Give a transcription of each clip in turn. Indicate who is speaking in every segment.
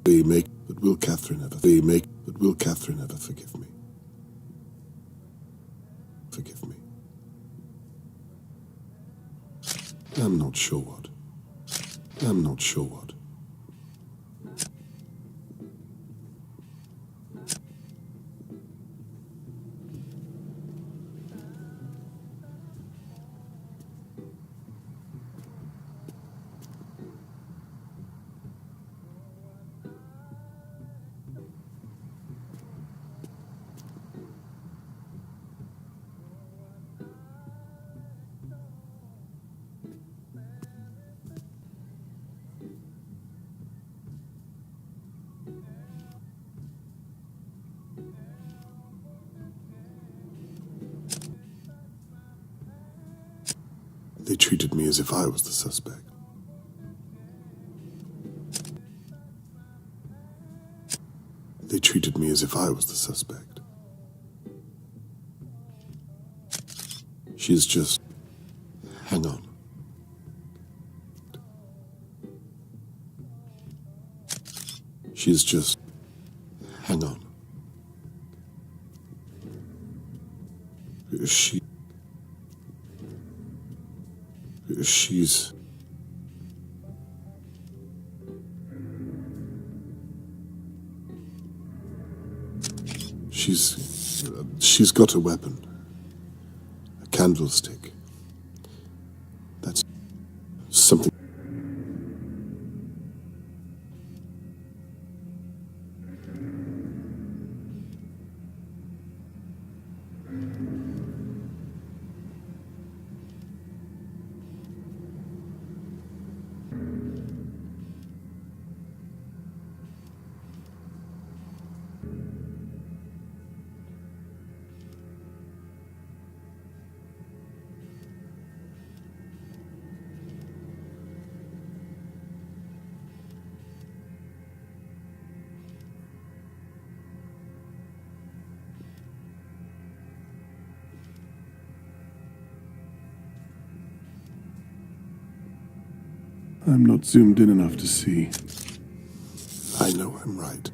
Speaker 1: They make, but will Catherine ever? They make, but will Catherine ever forgive me? Forgive me. I'm not sure what. I'm not sure what. They treated me as if I was the suspect. They treated me as if I was the suspect. She's just... Hang on. She's just... Hang on. She's... She's got a weapon. A candlestick. That's something. I'm not zoomed in enough to see. I know I'm right.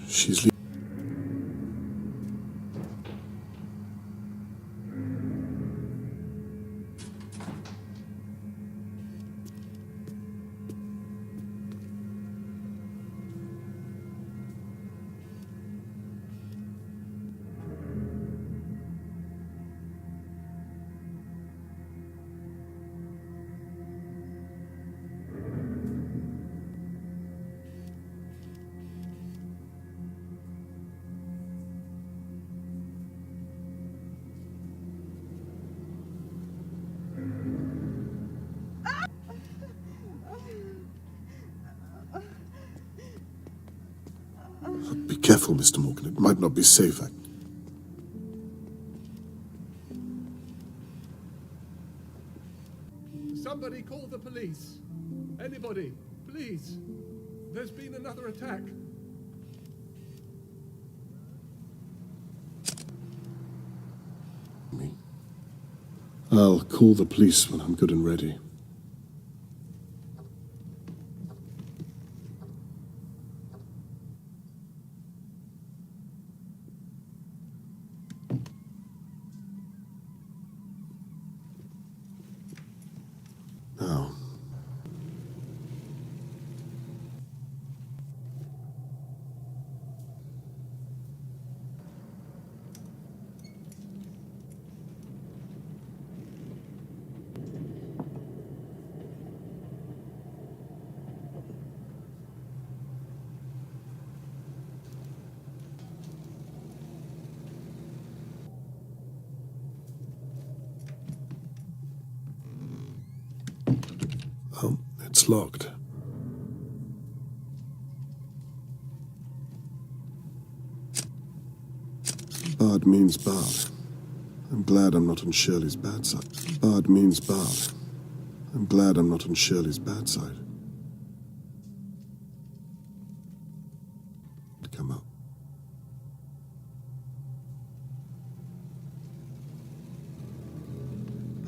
Speaker 1: She's leaving. Be careful, Mr. Morgan. It might not be safe.
Speaker 2: Somebody call the police. Anybody, please. There's been another attack.
Speaker 1: Me. I'll call the police when I'm good and ready. Now. It's locked. Barred means barred. I'm glad I'm not on Shirley's bad side. Bard means bard. I'm glad I'm not on Shirley's bad side. Come up.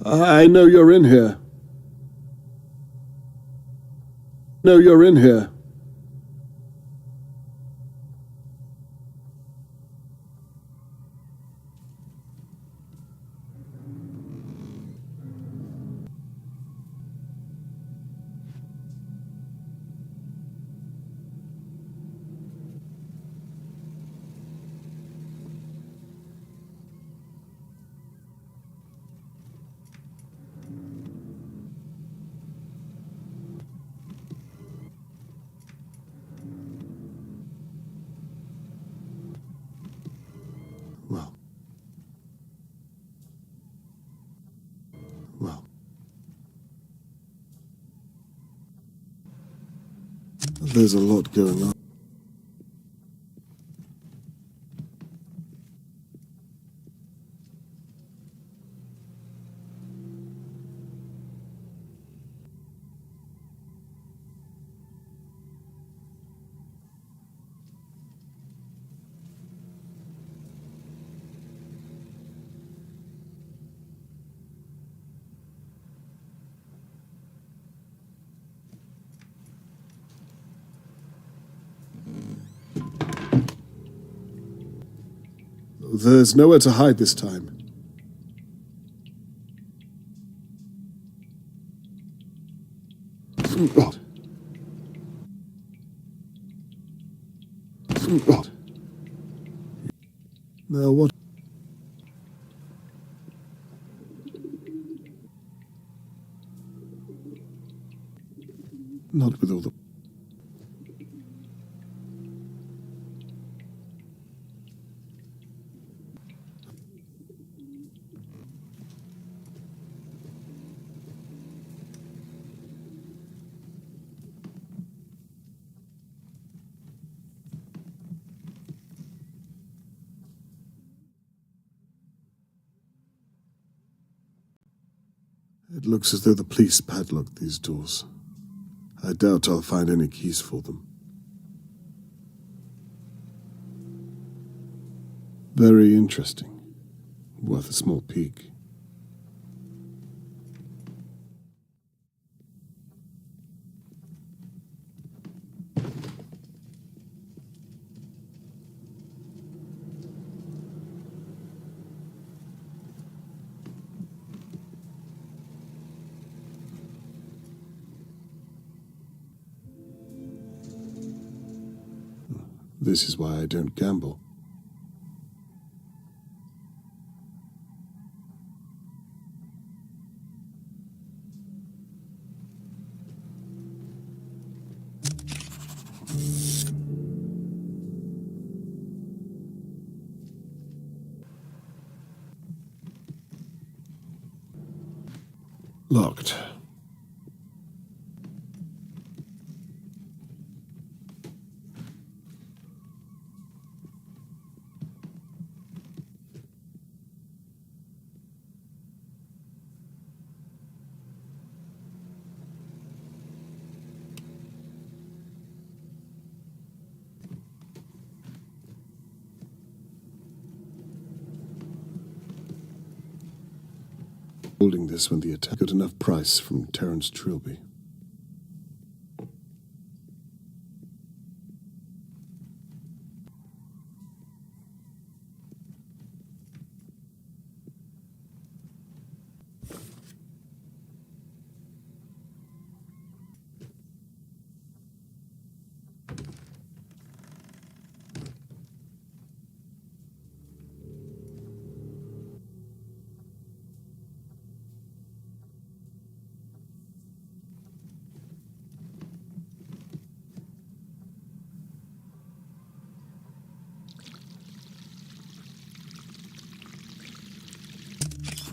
Speaker 1: I know you're in here. No, you're in here. Well. Well. There's a lot going on. There's nowhere to hide this time. God. God. Now what? Not with all the... It looks as though the police padlocked these doors. I doubt I'll find any keys for them. Very interesting. Worth a small peek. This is why I don't gamble. Locked. Holding this when the attack got enough price from Terence Trilby.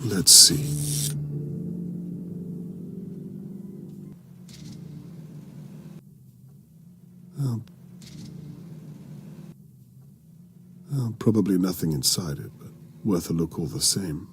Speaker 1: Let's see. Probably nothing inside it, but worth a look all the same.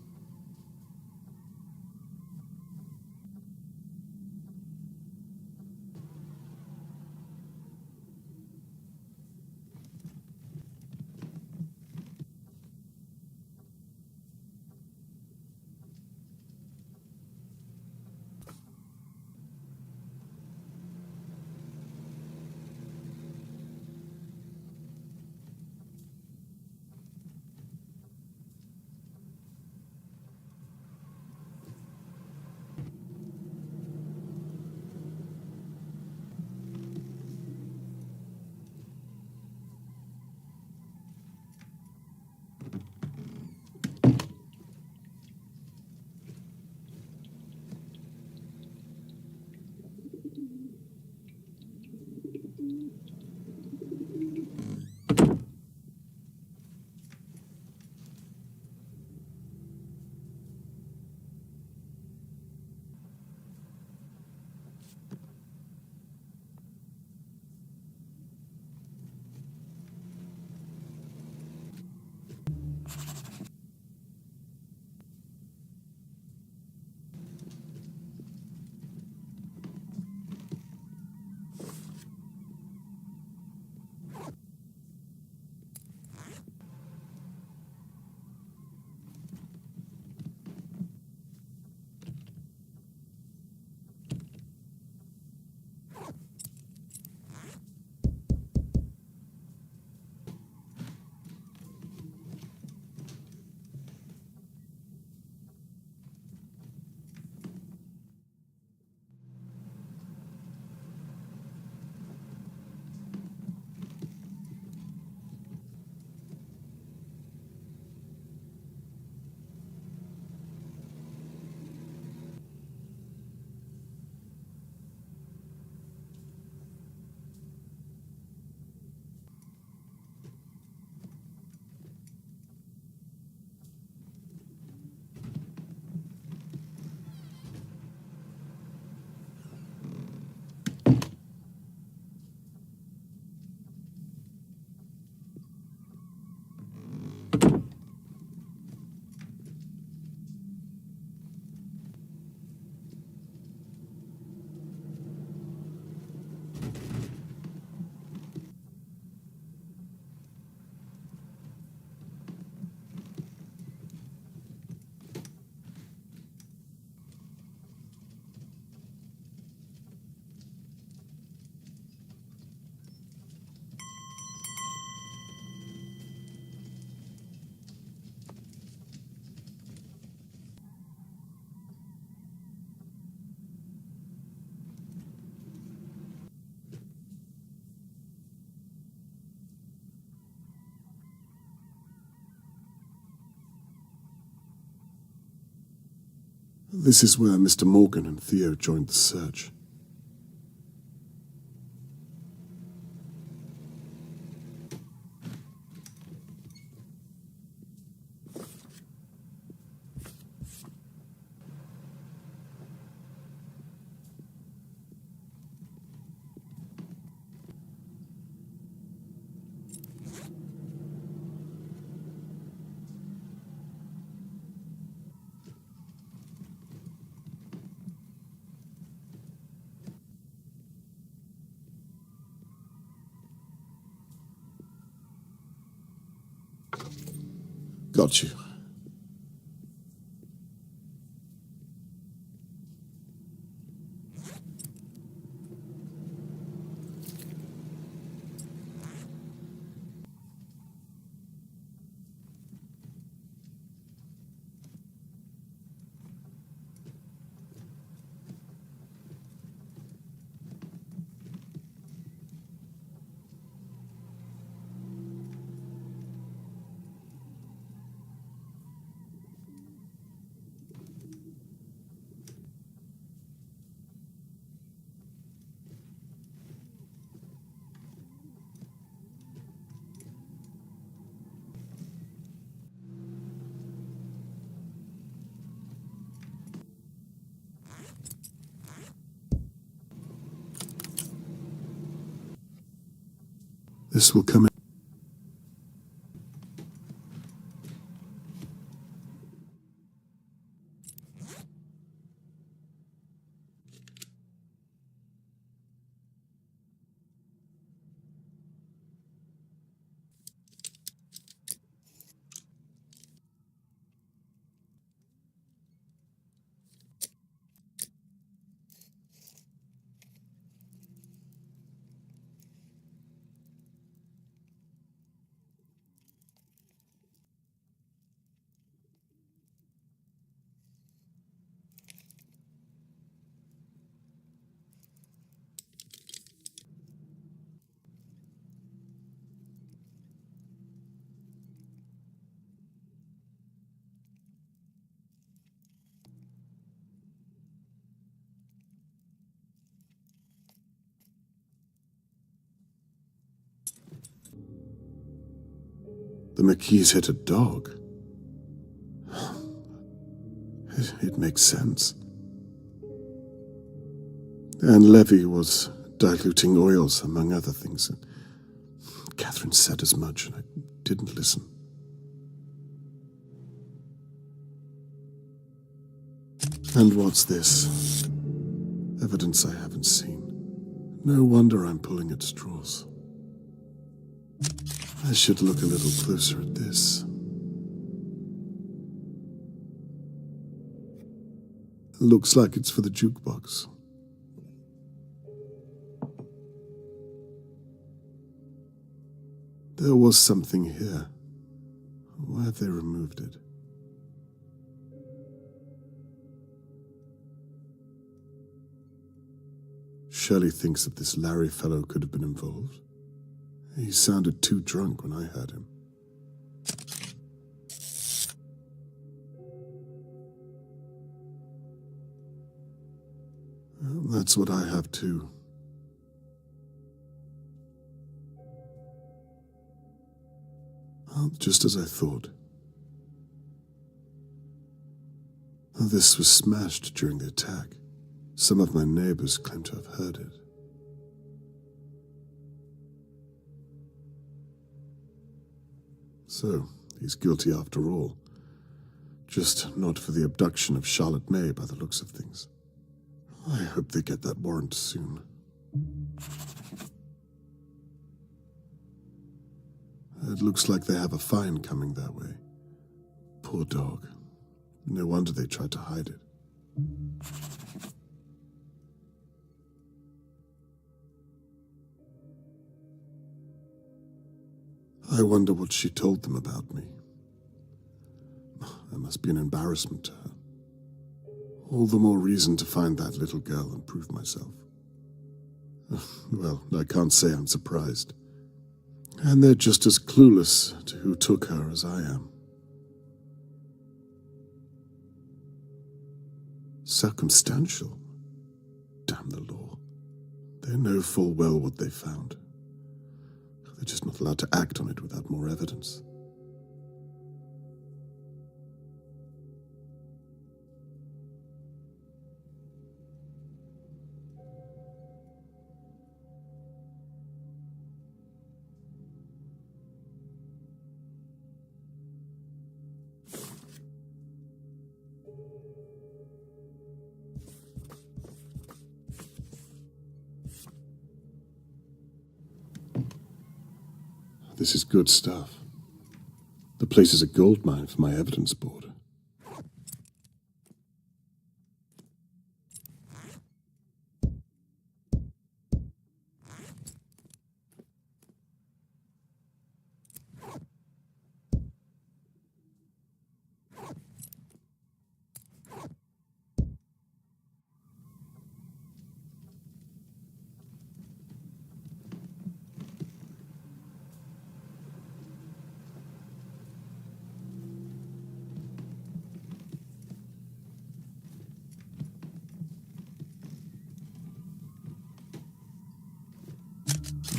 Speaker 1: This is where Mr. Morgan and Theo joined the search. Got you. This will come in. The McKees hit a dog. It makes sense. And Levy was diluting oils, among other things. Catherine said as much, and I didn't listen. And what's this? Evidence I haven't seen. No wonder I'm pulling at straws. I should look a little closer at this. Looks like it's for the jukebox. There was something here. Why have they removed it? Shirley thinks that this Larry fellow could have been involved. He sounded too drunk when I heard him. Well, that's what I have too. Well, just as I thought. This was smashed during the attack. Some of my neighbors claim to have heard it. So, he's guilty after all. Just not for the abduction of Charlotte May by the looks of things. I hope they get that warrant soon. It looks like they have a fine coming their way. Poor dog. No wonder they tried to hide it. I wonder what she told them about me. That must be an embarrassment to her. All the more reason to find that little girl and prove myself. Well, I can't say I'm surprised. And they're just as clueless to who took her as I am. Circumstantial? Damn the law. They know full well what they found. They're just not allowed to act on it without more evidence. This is good stuff. The place is a gold mine for my evidence board.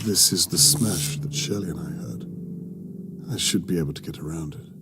Speaker 1: This is the smash that Shelley and I heard. I should be able to get around it.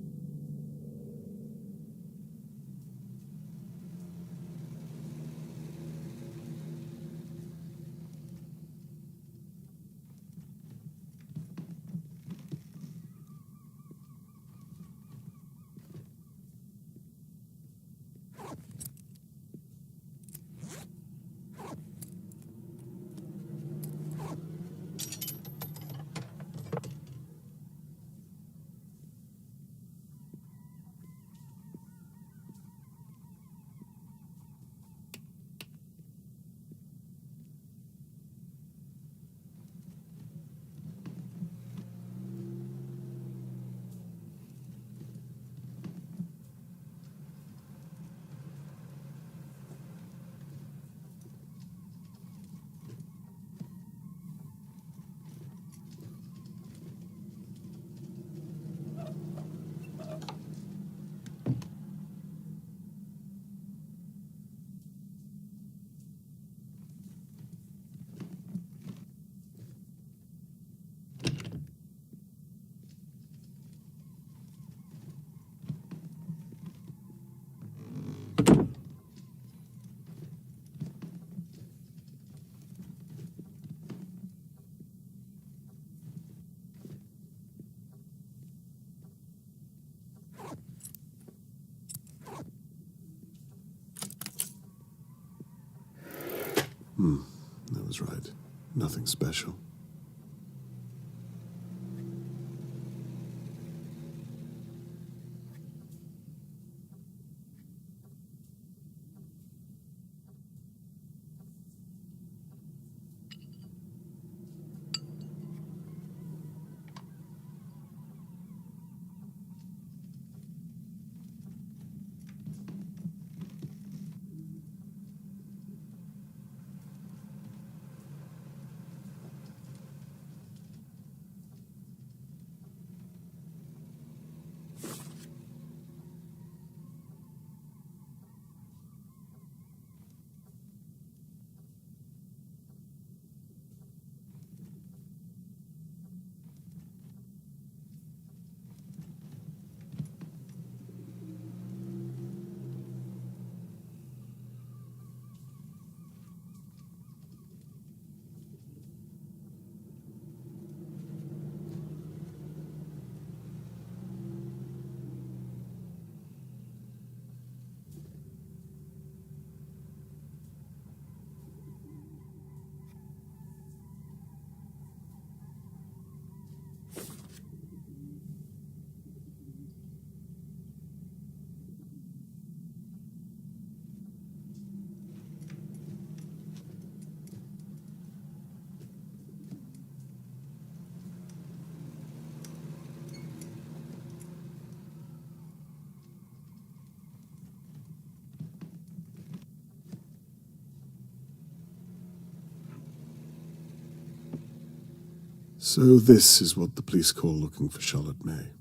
Speaker 1: That was right. Nothing special. So this is what the police call looking for Charlotte May.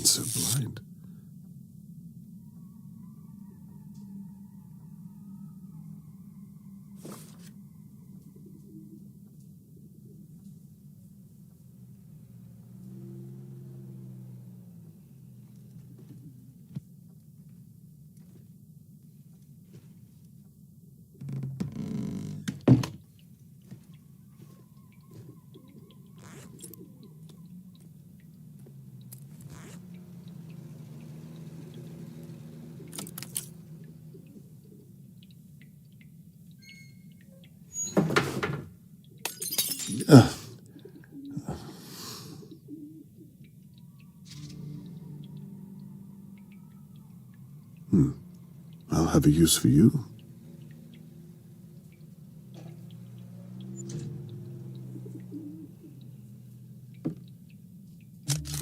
Speaker 1: been so blind? I'll have a use for you.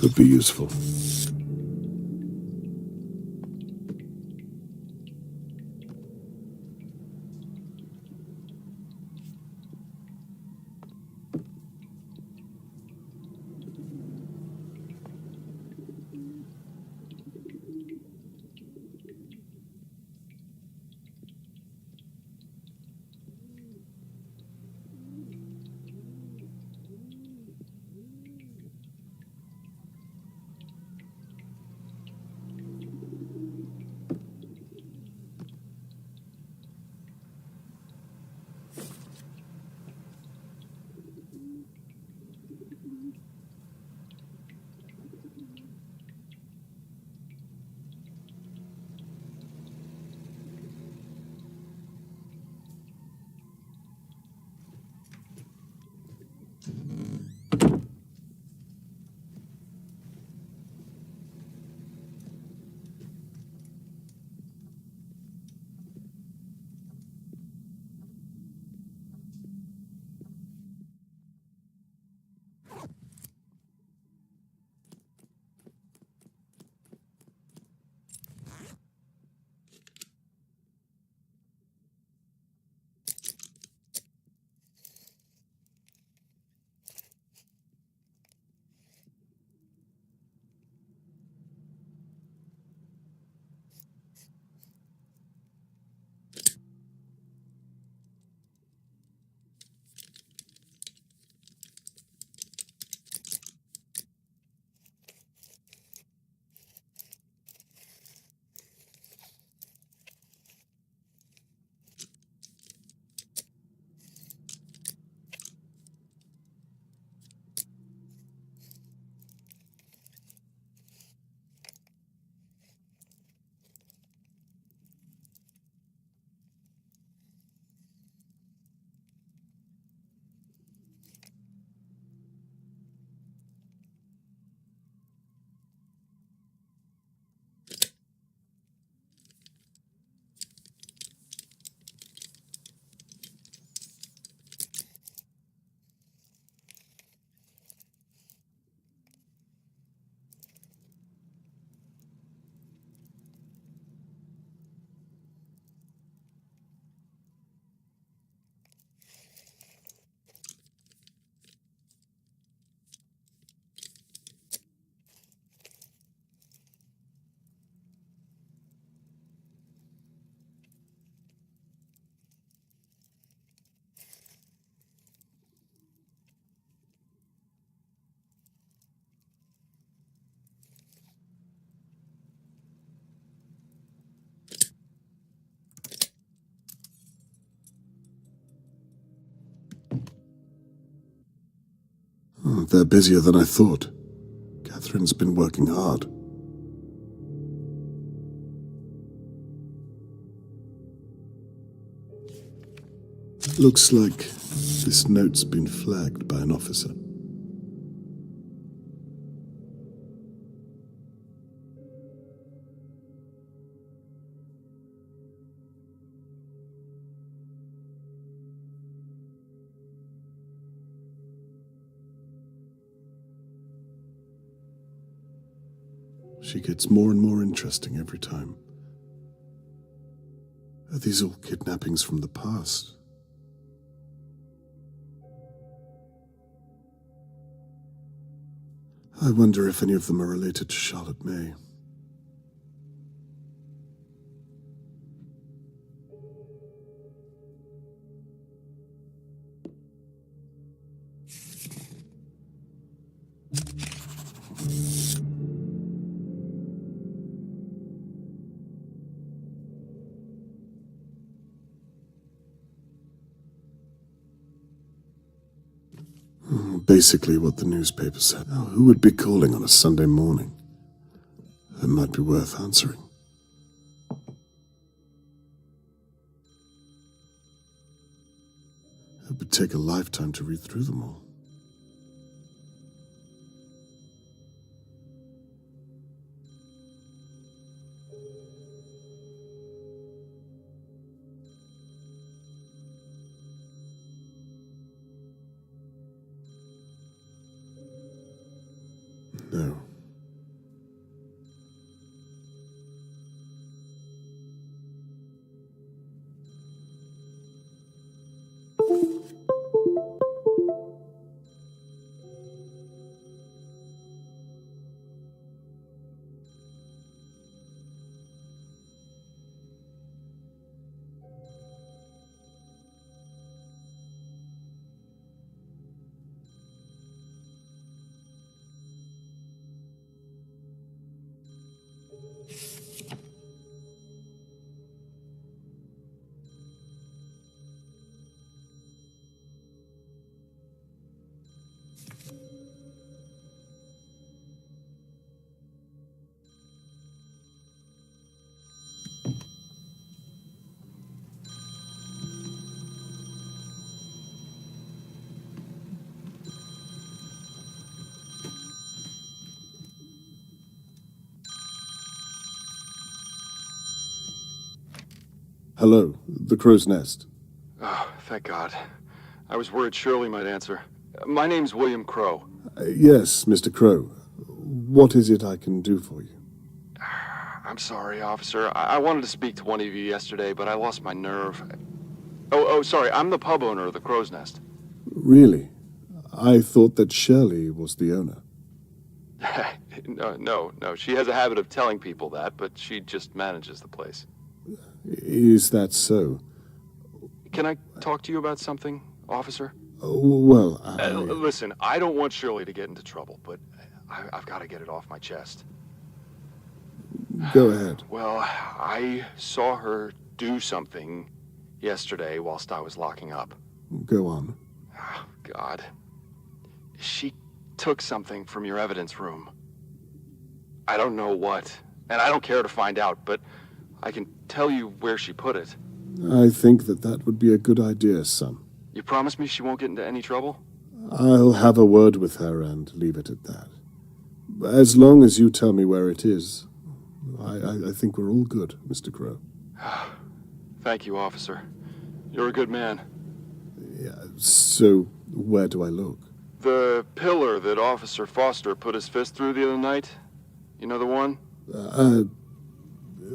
Speaker 1: Could be useful. Oh, they're busier than I thought. Catherine's been working hard. Looks like this note's been flagged by an officer. She gets more and more interesting every time. Are these all kidnappings from the past? I wonder if any of them are related to Charlotte May. Basically what the newspaper said. Now, who would be calling on a Sunday morning? It might be worth answering. It would take a lifetime to read through them all. No. Hello, the Crow's Nest.
Speaker 3: Oh, thank God. I was worried Shirley might answer. My name's William Crow.
Speaker 1: Yes, Mr. Crow. What is it I can do for you?
Speaker 3: I'm sorry, officer. I wanted to speak to one of you yesterday, but I lost my nerve. Oh, sorry. I'm the pub owner of the Crow's Nest.
Speaker 1: Really? I thought that Shirley was the owner.
Speaker 3: No. She has a habit of telling people that, but she just manages the place.
Speaker 1: Is that so?
Speaker 3: Can I talk to you about something, officer?
Speaker 1: Well,
Speaker 3: Listen, I don't want Shirley to get into trouble, but I've got to get it off my chest.
Speaker 1: Go ahead.
Speaker 3: Well, I saw her do something yesterday whilst I was locking up.
Speaker 1: Go on.
Speaker 3: Oh, God. She took something from your evidence room. I don't know what, and I don't care to find out, but I can tell you where she put it.
Speaker 1: I think that would be a good idea, son.
Speaker 3: You promise me she won't get into any trouble?
Speaker 1: I'll have a word with her and leave it at that. As long as you tell me where it is, I think we're all good, Mr. Crow.
Speaker 3: Thank you, officer. You're a good man.
Speaker 1: Yeah, so where do I look?
Speaker 3: The pillar that Officer Foster put his fist through the other night? You know the one?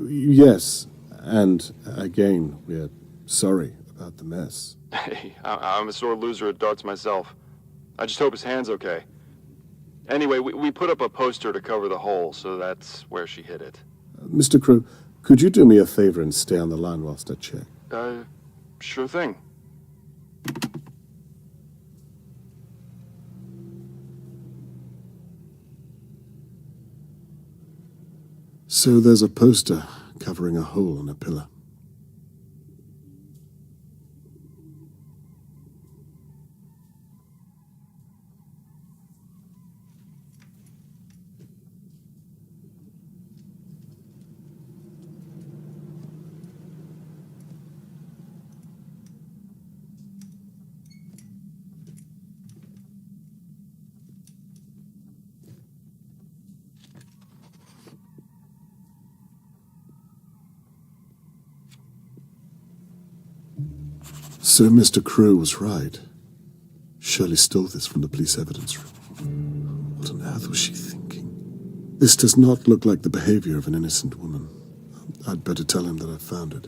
Speaker 1: Yes. And again, we're sorry about the mess.
Speaker 3: Hey, I'm a sore loser at darts myself. I just hope his hand's okay. Anyway, we put up a poster to cover the hole, so that's where she hid it.
Speaker 1: Mr. Crow, could you do me a favor and stay on the line whilst I check?
Speaker 3: Sure thing.
Speaker 1: So there's a poster covering a hole in a pillar. So Mr. Crow was right. Shirley stole this from the police evidence room. What on earth was she thinking? This does not look like the behavior of an innocent woman. I'd better tell him that I found it.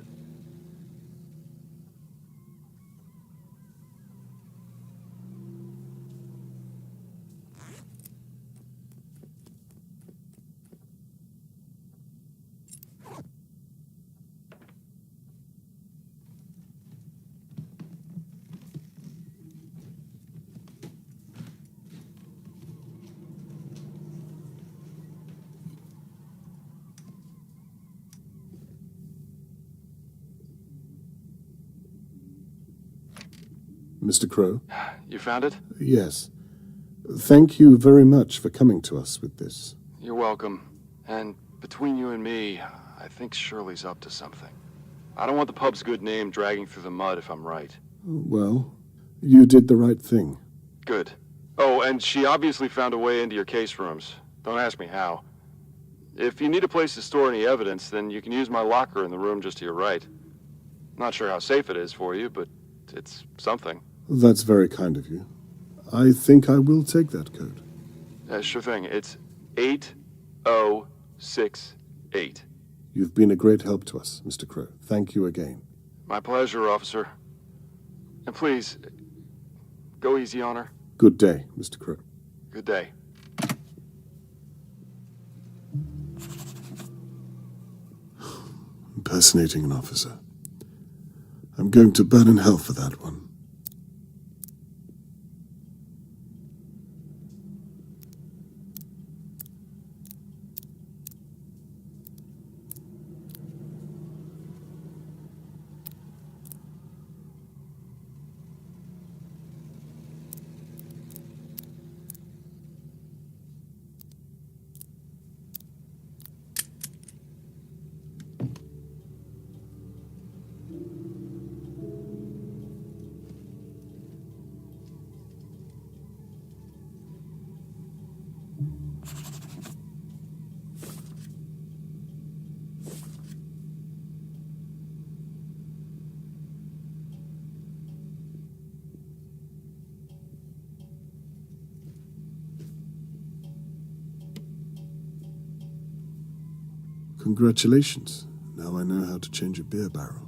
Speaker 1: Mr. Crow?
Speaker 3: You found it?
Speaker 1: Yes. Thank you very much for coming to us with this.
Speaker 3: You're welcome. And between you and me, I think Shirley's up to something. I don't want the pub's good name dragging through the mud if I'm right.
Speaker 1: Well, you did the right thing.
Speaker 3: Good. Oh, and she obviously found a way into your case rooms. Don't ask me how. If you need a place to store any evidence, then you can use my locker in the room just to your right. Not sure how safe it is for you, but it's something.
Speaker 1: That's very kind of you. I think I will take that code.
Speaker 3: Sure thing. It's 8068.
Speaker 1: You've been a great help to us, Mr. Crow. Thank you again.
Speaker 3: My pleasure, officer. And please, go easy on her.
Speaker 1: Good day, Mr. Crow.
Speaker 3: Good day.
Speaker 1: Impersonating an officer. I'm going to burn in hell for that one. Congratulations. Now I know how to change a beer barrel.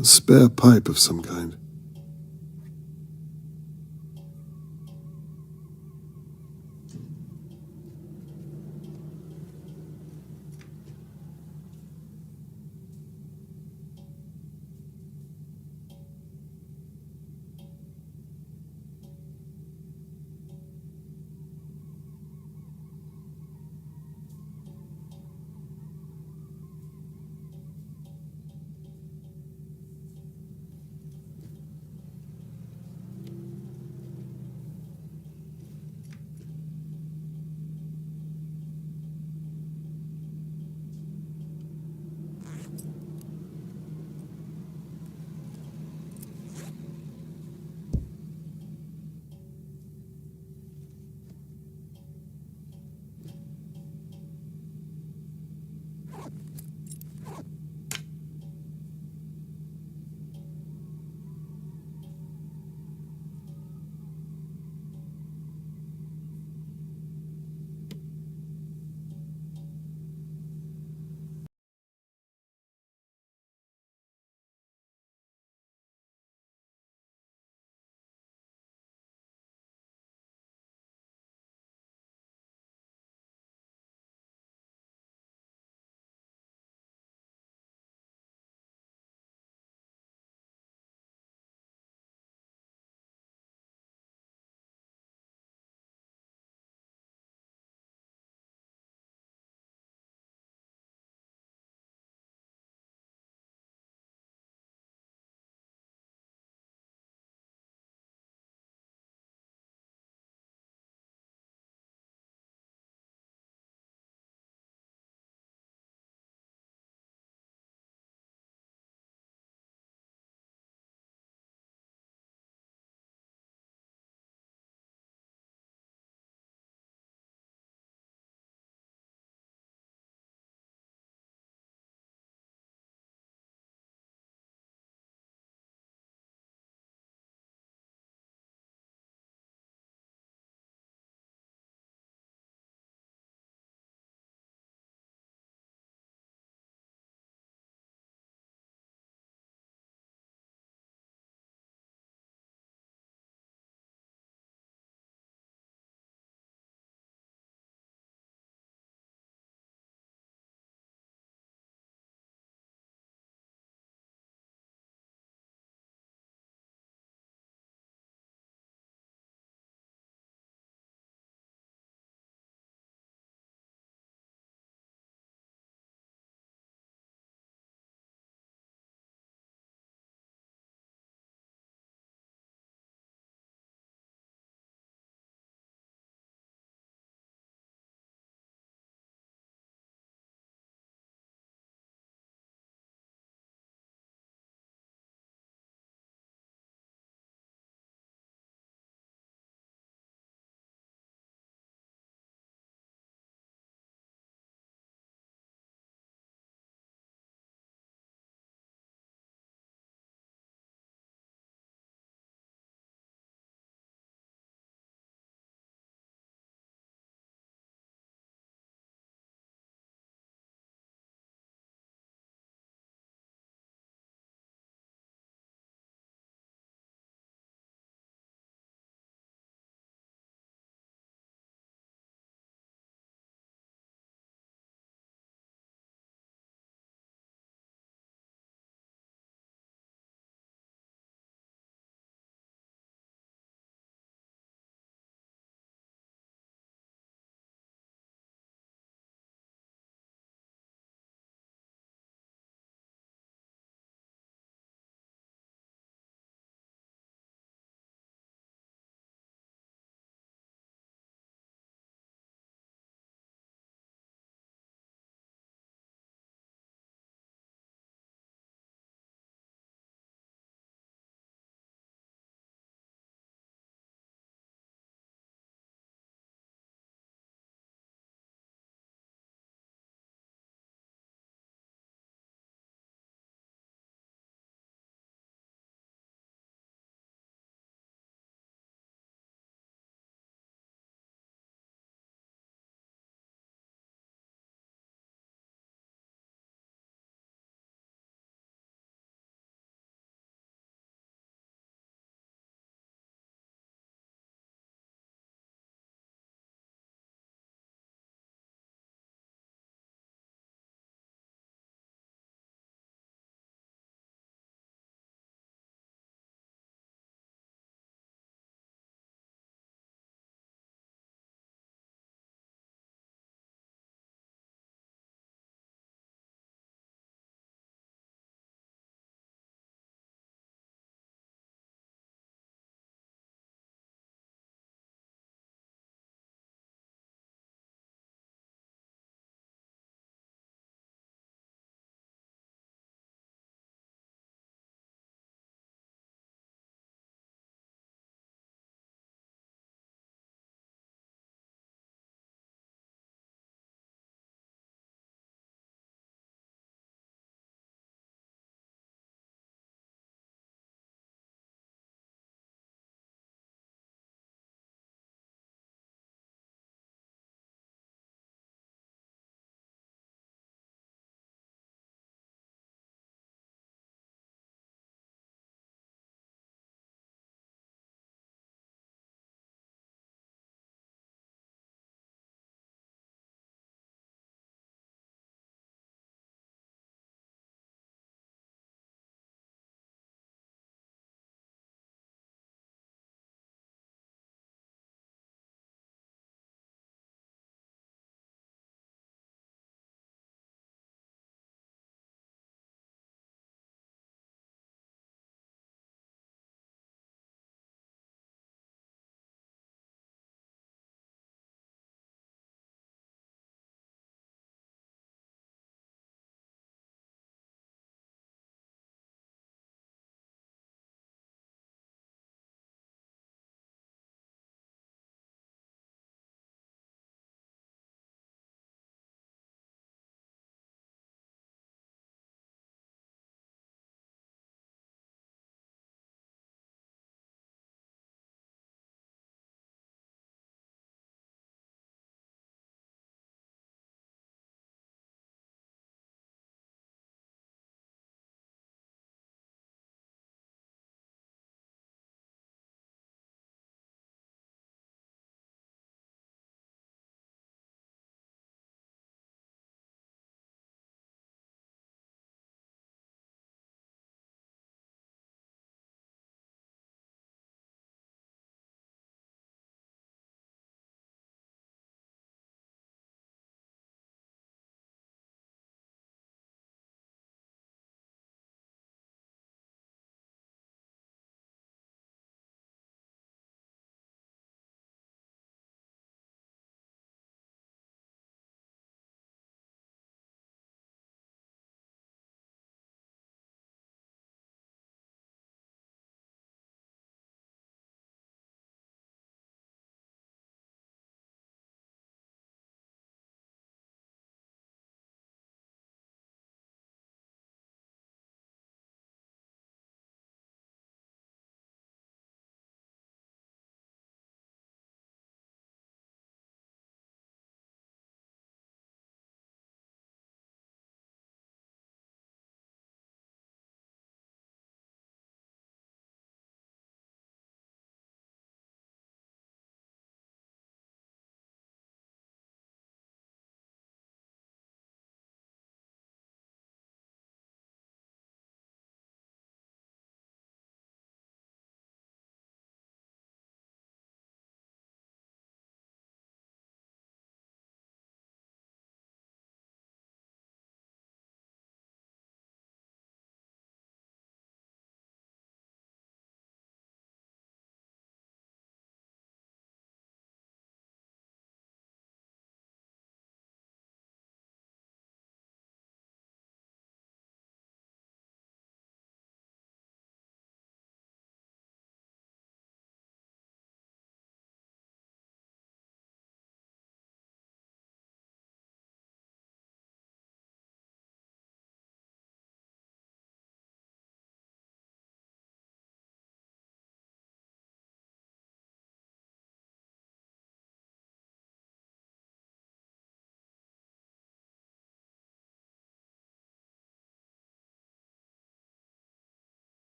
Speaker 1: A spare pipe of some kind.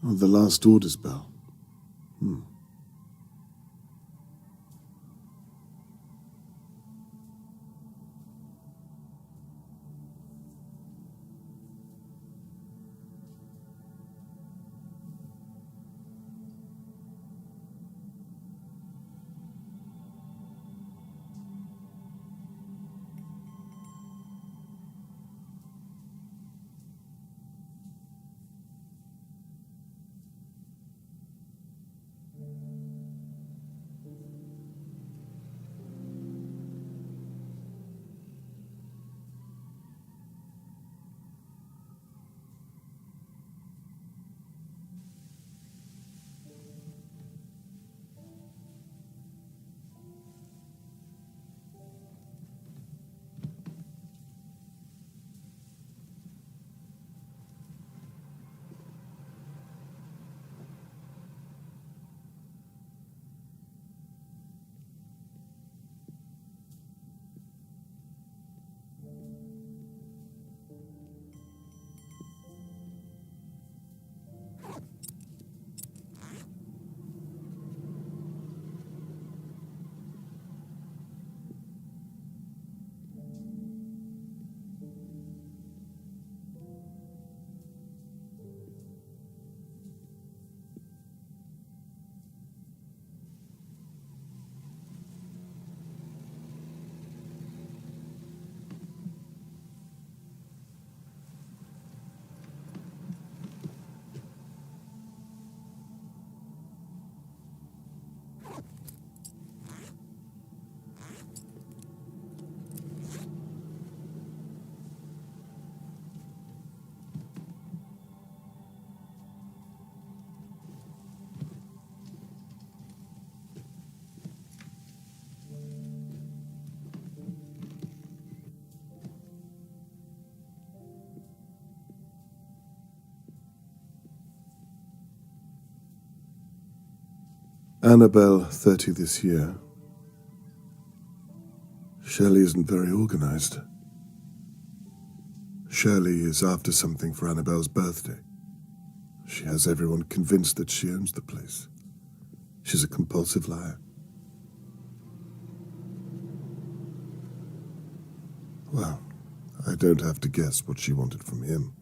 Speaker 1: Oh, the last orders bell. Annabelle, 30 this year. Shelley isn't very organized. Shirley is after something for Annabelle's birthday. She has everyone convinced that she owns the place. She's a compulsive liar. Well, I don't have to guess what she wanted from him.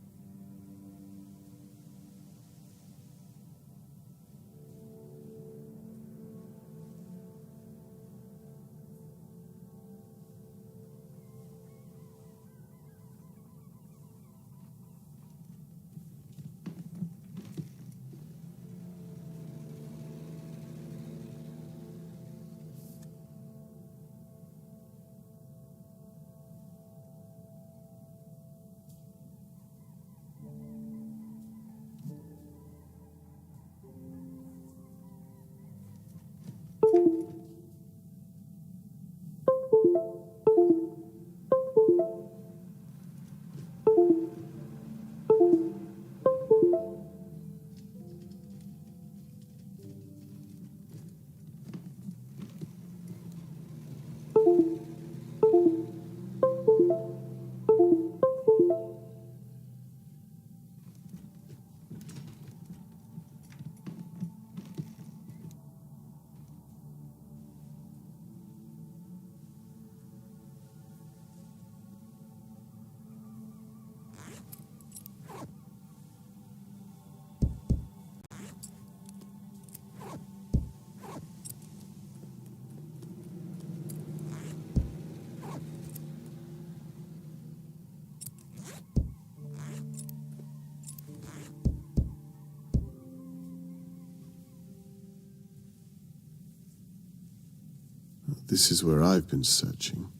Speaker 1: This is where I've been searching.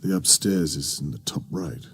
Speaker 1: The upstairs is in the top right.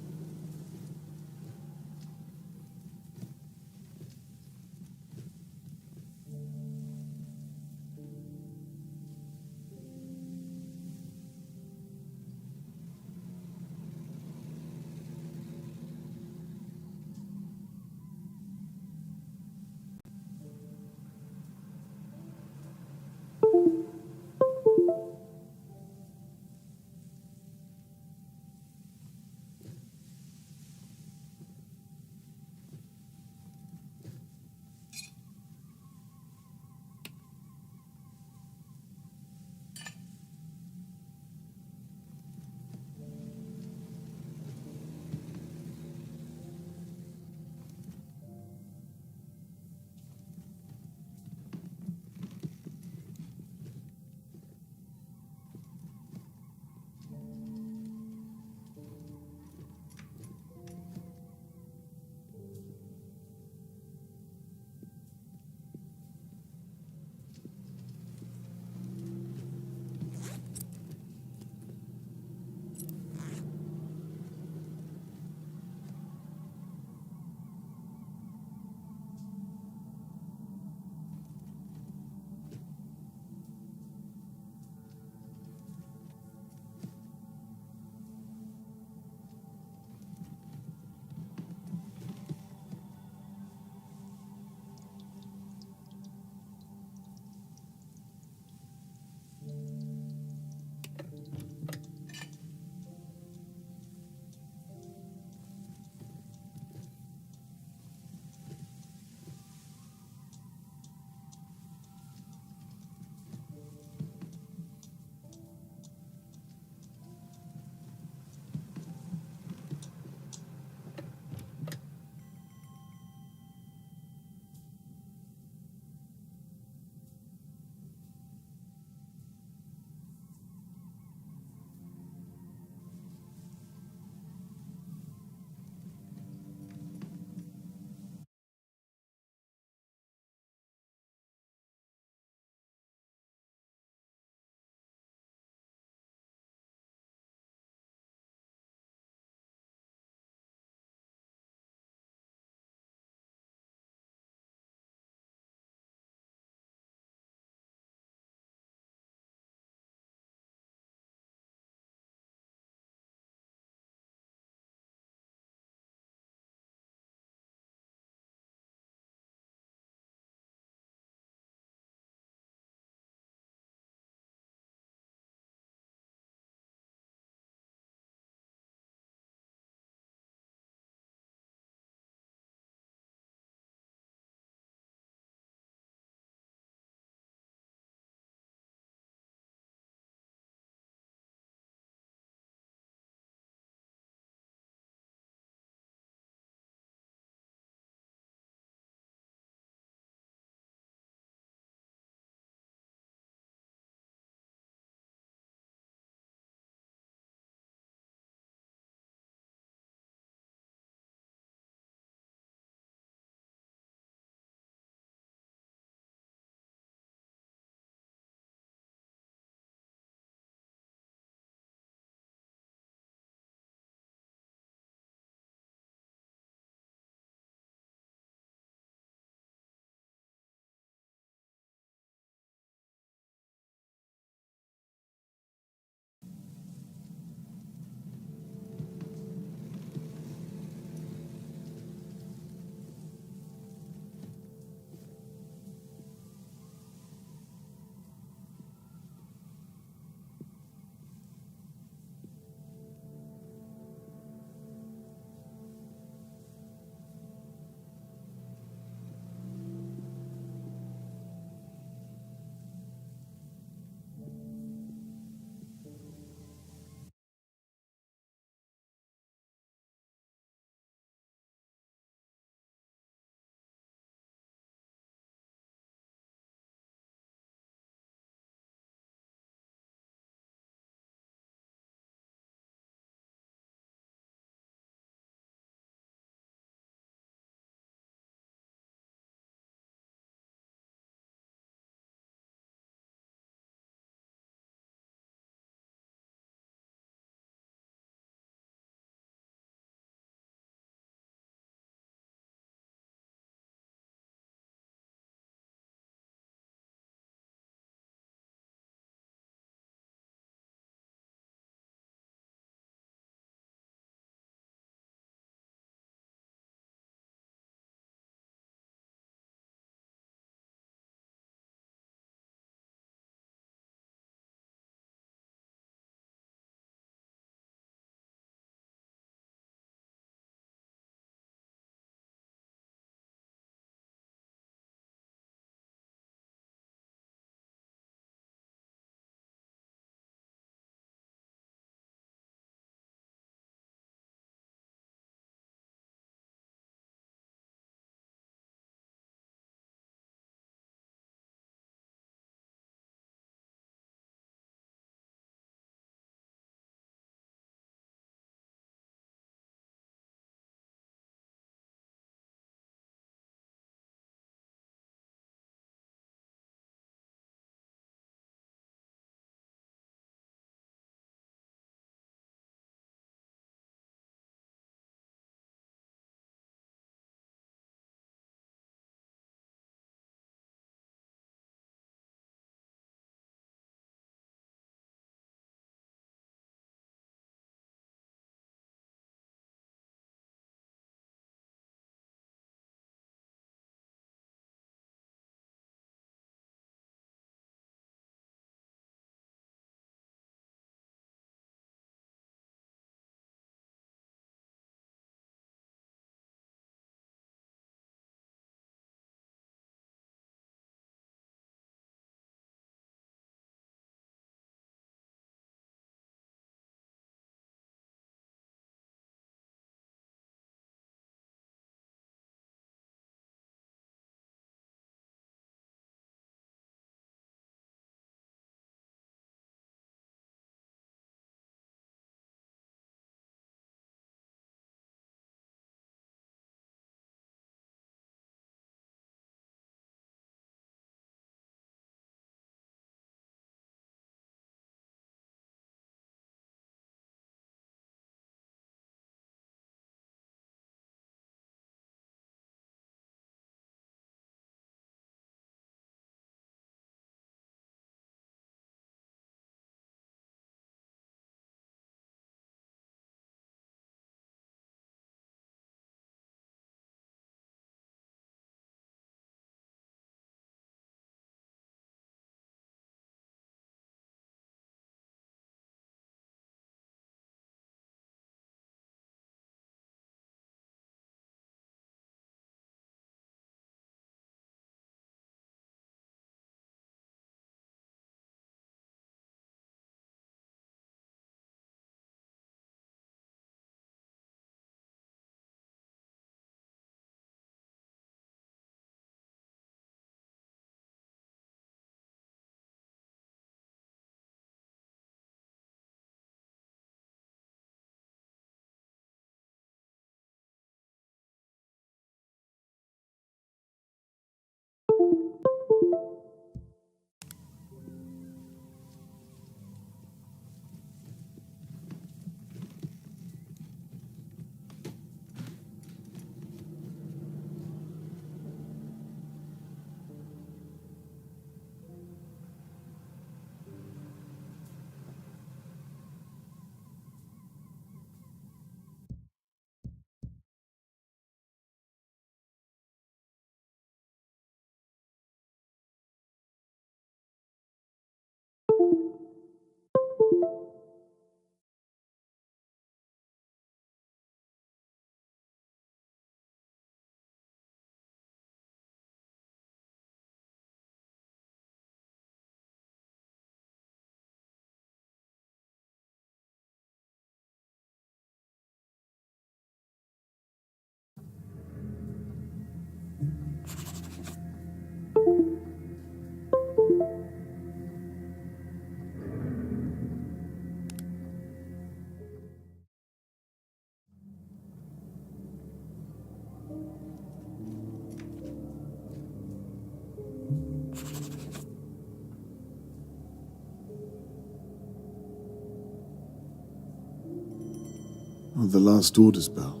Speaker 1: Oh, the last orders bell.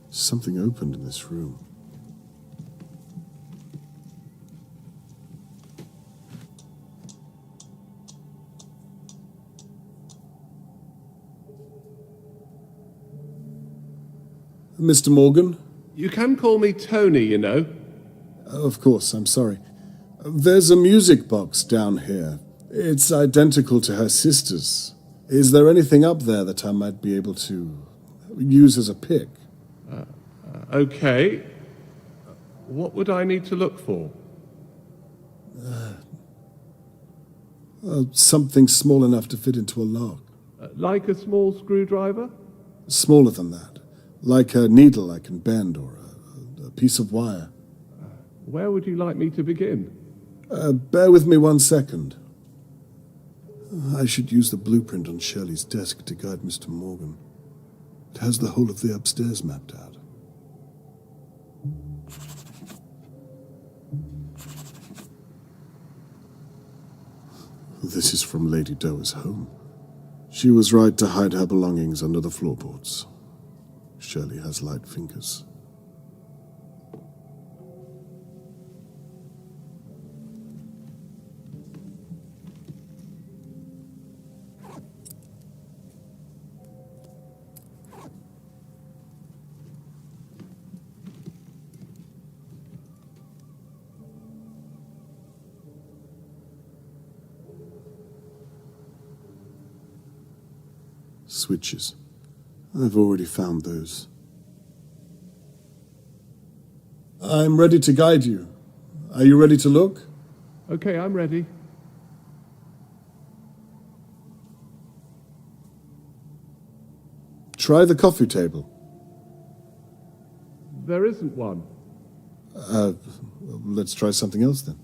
Speaker 1: Something opened in this room. Mr. Morgan?
Speaker 2: You can call me Tony, you know.
Speaker 1: Of course, I'm sorry. There's a music box down here. It's identical to her sister's. Is there anything up there that I might be able to use as a pick?
Speaker 2: Okay. What would I need to look for?
Speaker 1: Something small enough to fit into a lock.
Speaker 2: Like a small screwdriver?
Speaker 1: Smaller than that. Like a needle I can bend or a piece of wire.
Speaker 2: Where would you like me to begin?
Speaker 1: Bear with me 1 second. I should use the blueprint on Shirley's desk to guide Mr. Morgan. It has the whole of the upstairs mapped out. This is from Lady Doa's home. She was right to hide her belongings under the floorboards. Shirley has light fingers. Switches. I've already found those. I'm ready to guide you. Are you ready to look?
Speaker 2: Okay, I'm ready.
Speaker 1: Try the coffee table.
Speaker 2: There isn't one.
Speaker 1: Let's try something else then.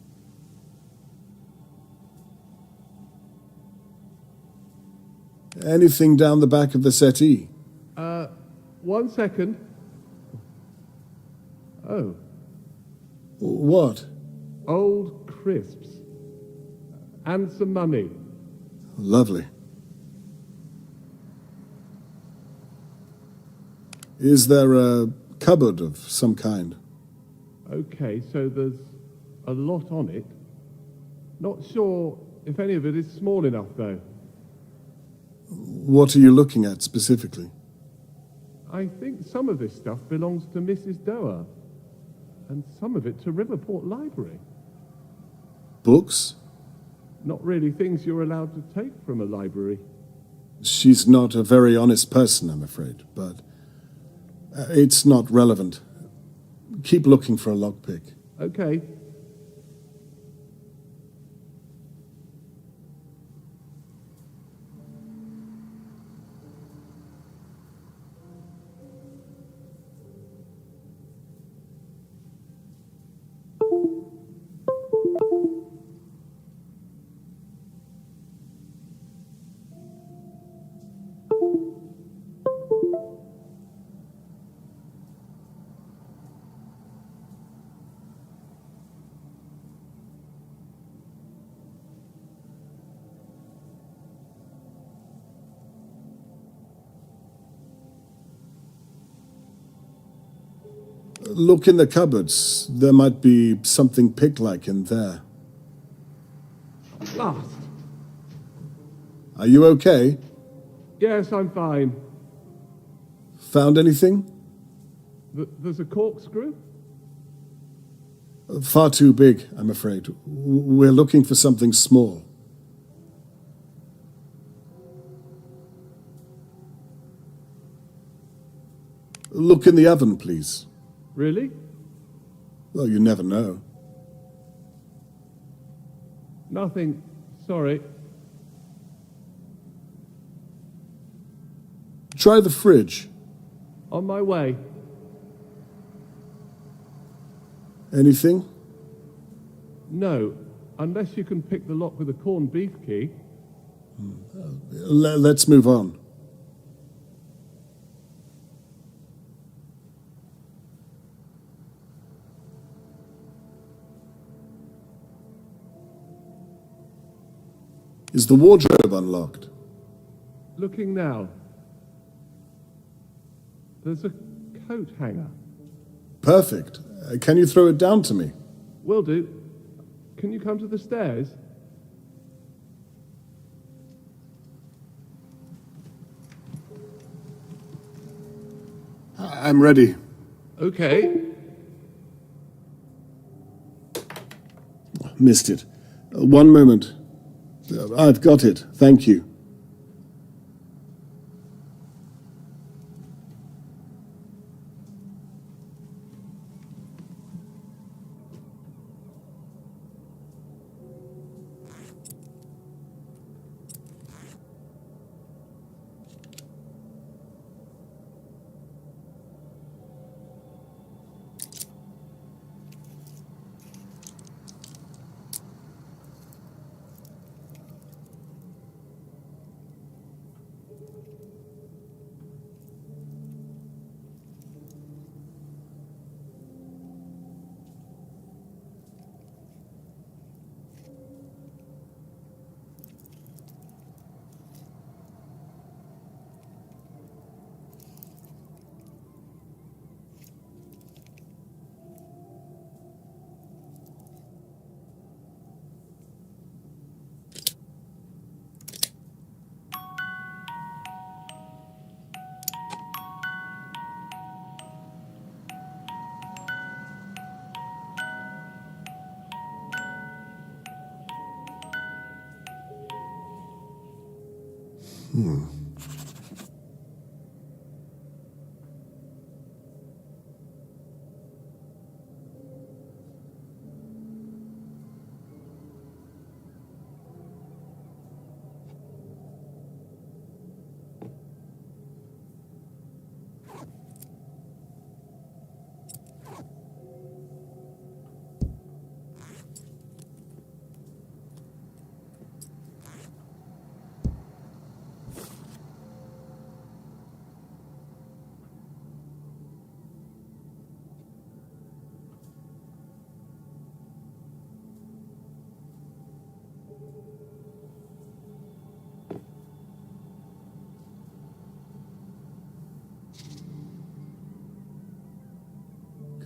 Speaker 1: Anything down the back of the settee?
Speaker 2: 1 second. Oh,
Speaker 1: What?
Speaker 2: old crisps. And some money.
Speaker 1: Lovely. Is there a cupboard of some kind?
Speaker 2: Okay, so there's a lot on it. Not sure if any of it is small enough, though.
Speaker 1: What are you looking at specifically?
Speaker 2: I think some of this stuff belongs to Mrs. Doa, and some of it to Riverport Library.
Speaker 1: Books?
Speaker 2: Not really things you're allowed to take from a library.
Speaker 1: She's not a very honest person, I'm afraid, but it's not relevant. Keep looking for a lockpick.
Speaker 2: Okay.
Speaker 1: Look in the cupboards. There might be something pick-like in there.
Speaker 2: Last.
Speaker 1: Are you okay?
Speaker 2: Yes, I'm fine.
Speaker 1: Found anything?
Speaker 2: There's a corkscrew?
Speaker 1: Far too big, I'm afraid. We're looking for something small. Look in the oven, please.
Speaker 2: Really?
Speaker 1: Well, you never know.
Speaker 2: Nothing. Sorry.
Speaker 1: Try the fridge.
Speaker 2: On my way.
Speaker 1: Anything?
Speaker 2: No, unless you can pick the lock with a corned beef key.
Speaker 1: Let's move on. Is the wardrobe unlocked?
Speaker 2: Looking now. There's a coat hanger.
Speaker 1: Perfect. Can you throw it down to me?
Speaker 2: Will do. Can you come to the stairs?
Speaker 1: I'm ready.
Speaker 2: Okay.
Speaker 1: Missed it. One moment. I've got it. Thank you.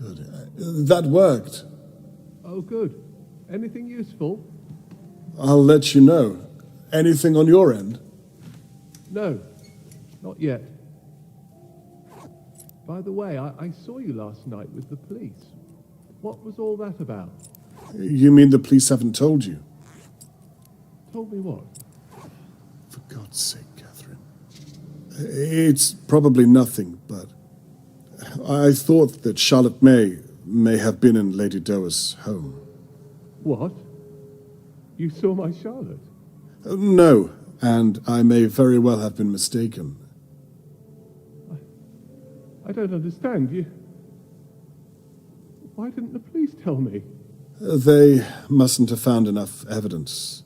Speaker 1: Good. That worked.
Speaker 2: Oh, good. Anything useful?
Speaker 1: I'll let you know. Anything on your end?
Speaker 2: No, not yet. By the way, I saw you last night with the police. What was all that about?
Speaker 1: You mean the police haven't told you?
Speaker 2: Told me what?
Speaker 1: For God's sake, Catherine. It's probably nothing, but I thought that Charlotte may have been in Lady Doa's home.
Speaker 2: What? You saw my Charlotte?
Speaker 1: No, and I may very well have been mistaken.
Speaker 2: I don't understand. Why didn't the police tell me?
Speaker 1: They mustn't have found enough evidence.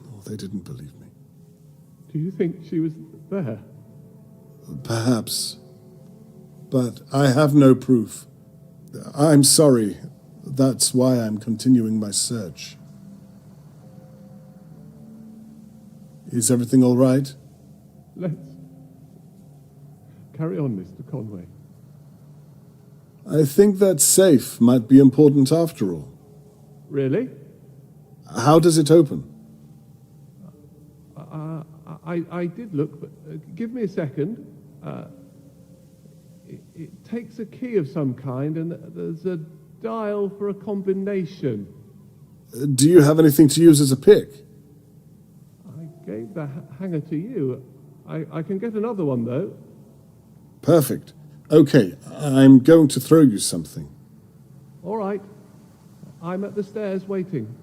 Speaker 1: Oh, they didn't believe me.
Speaker 2: Do you think she was there?
Speaker 1: Perhaps. But I have no proof. I'm sorry. That's why I'm continuing my search. Is everything all right?
Speaker 2: Let's carry on, Mr. Conway.
Speaker 1: I think that safe might be important after all.
Speaker 2: Really?
Speaker 1: How does it open?
Speaker 2: I did look, but give me a second. It takes a key of some kind, and there's a dial for a combination.
Speaker 1: Do you have anything to use as a pick?
Speaker 2: I gave the hanger to you. I can get another one, though.
Speaker 1: Perfect. Okay, I'm going to throw you something.
Speaker 2: All right. I'm at the stairs waiting.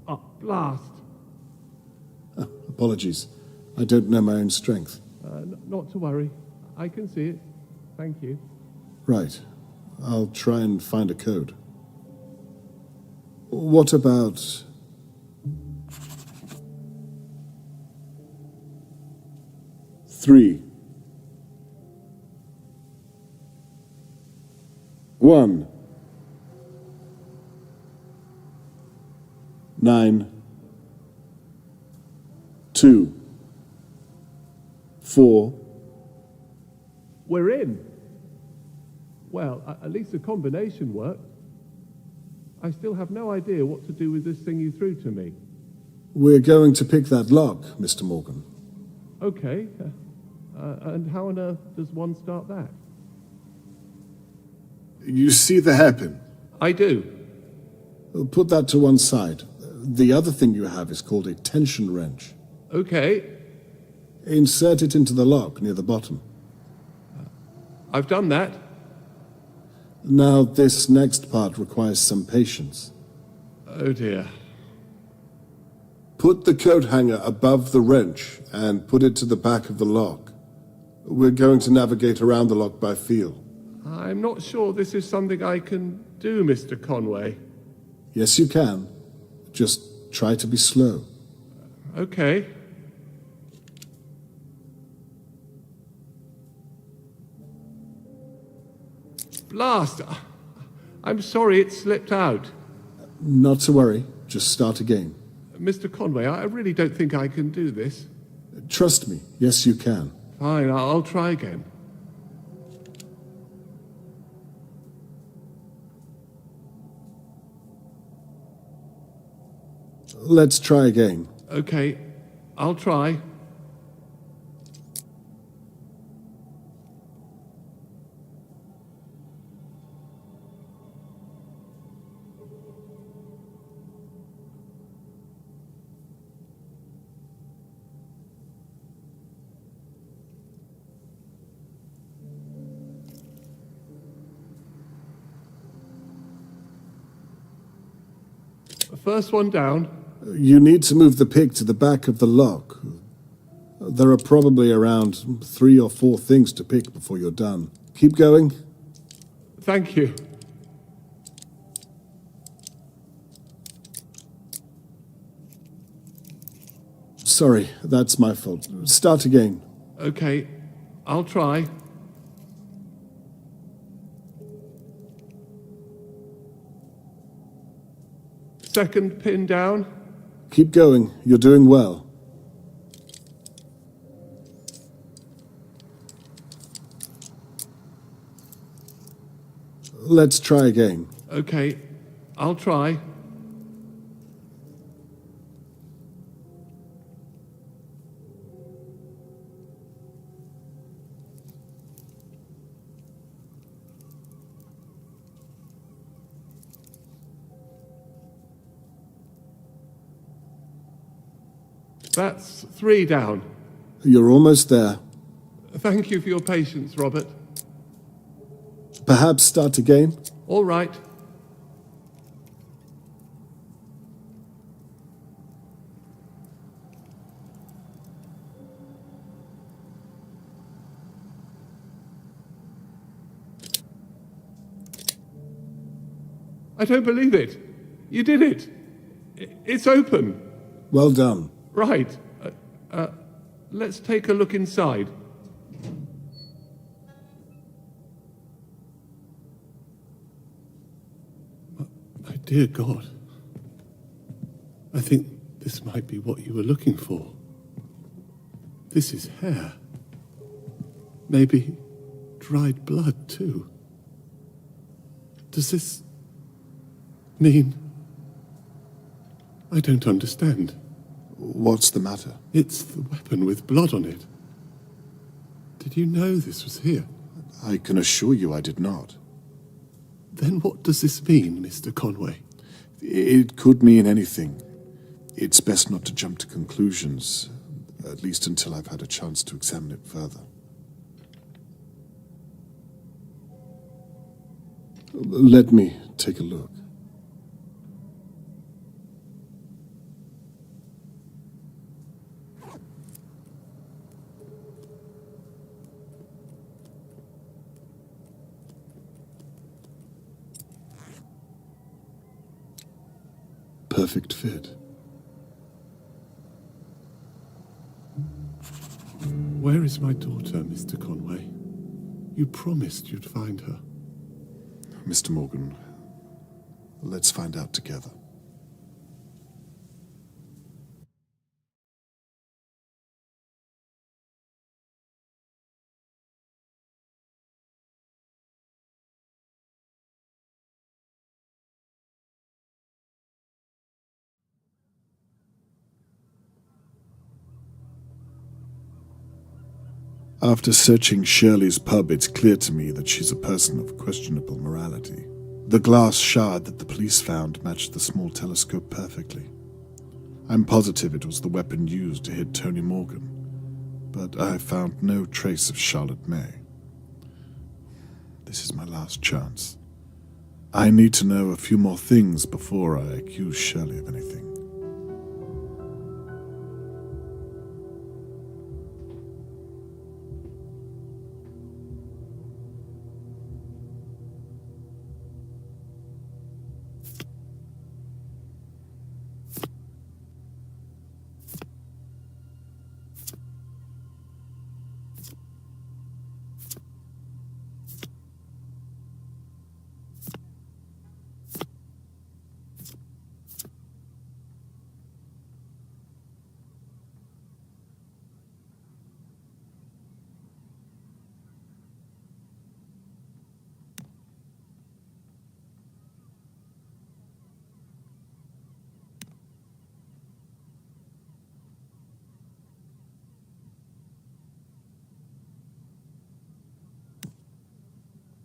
Speaker 2: Oh, blast.
Speaker 1: Apologies. I don't know my own strength.
Speaker 2: Not to worry. I can see it. Thank you.
Speaker 1: Right. I'll try and find a code. What about... Three. 1. 9. 2. 4.
Speaker 2: We're in. Well, at least the combination worked. I still have no idea what to do with this thing you threw to me.
Speaker 1: We're going to pick that lock, Mr. Morgan.
Speaker 2: Okay. And how on earth does one start that?
Speaker 1: You see the hairpin?
Speaker 2: I do.
Speaker 1: Put that to one side. The other thing you have is called a tension wrench.
Speaker 2: Okay.
Speaker 1: Insert it into the lock near the bottom.
Speaker 2: I've done that.
Speaker 1: Now, this next part requires some patience.
Speaker 2: Oh dear.
Speaker 1: Put the coat hanger above the wrench and put it to the back of the lock. We're going to navigate around the lock by feel.
Speaker 2: I'm not sure this is something I can do, Mr. Conway.
Speaker 1: Yes, you can. Just try to be slow.
Speaker 2: Okay. Blast! I'm sorry it slipped out.
Speaker 1: Not to worry. Just start again.
Speaker 2: Mr. Conway, I really don't think I can do this.
Speaker 1: Trust me. Yes, you can.
Speaker 2: Fine, I'll try again.
Speaker 1: Let's try again.
Speaker 2: Okay, I'll try. First one down.
Speaker 1: You need to move the pig to the back of the lock. There are probably around 3 or 4 things to pick before you're done. Keep going.
Speaker 2: Thank you.
Speaker 1: Sorry, that's my fault. Start again.
Speaker 2: Okay, I'll try. Second pin down.
Speaker 1: Keep going. You're doing well. Let's try again.
Speaker 2: Okay, I'll try. That's 3 down.
Speaker 1: You're almost there.
Speaker 2: Thank you for your patience, Robert.
Speaker 1: Perhaps start again?
Speaker 2: All right. I don't believe it. You did it. It's open.
Speaker 1: Well done.
Speaker 2: Right. Let's take a look inside. My dear God. I think this might be what you were looking for. This is hair. Maybe dried blood, too. Does this mean... I don't understand.
Speaker 1: What's the matter?
Speaker 2: It's the weapon with blood on it. Did you know this was here?
Speaker 1: I can assure you I did not.
Speaker 2: Then what does this mean, Mr. Conway?
Speaker 1: It could mean anything. It's best not to jump to conclusions, at least until I've had a chance to examine it further. Let me take a look. perfect fit.
Speaker 4: Where is my daughter, Mr. Conway? You promised you'd find her.
Speaker 1: Mr. Morgan, let's find out together. After searching Shirley's pub, it's clear to me that she's a person of questionable morality. The glass shard that the police found matched the small telescope perfectly. I'm positive it was the weapon used to hit Tony Morgan, but I found no trace of Charlotte May. This is my last chance. I need to know a few more things before I accuse Shirley of anything.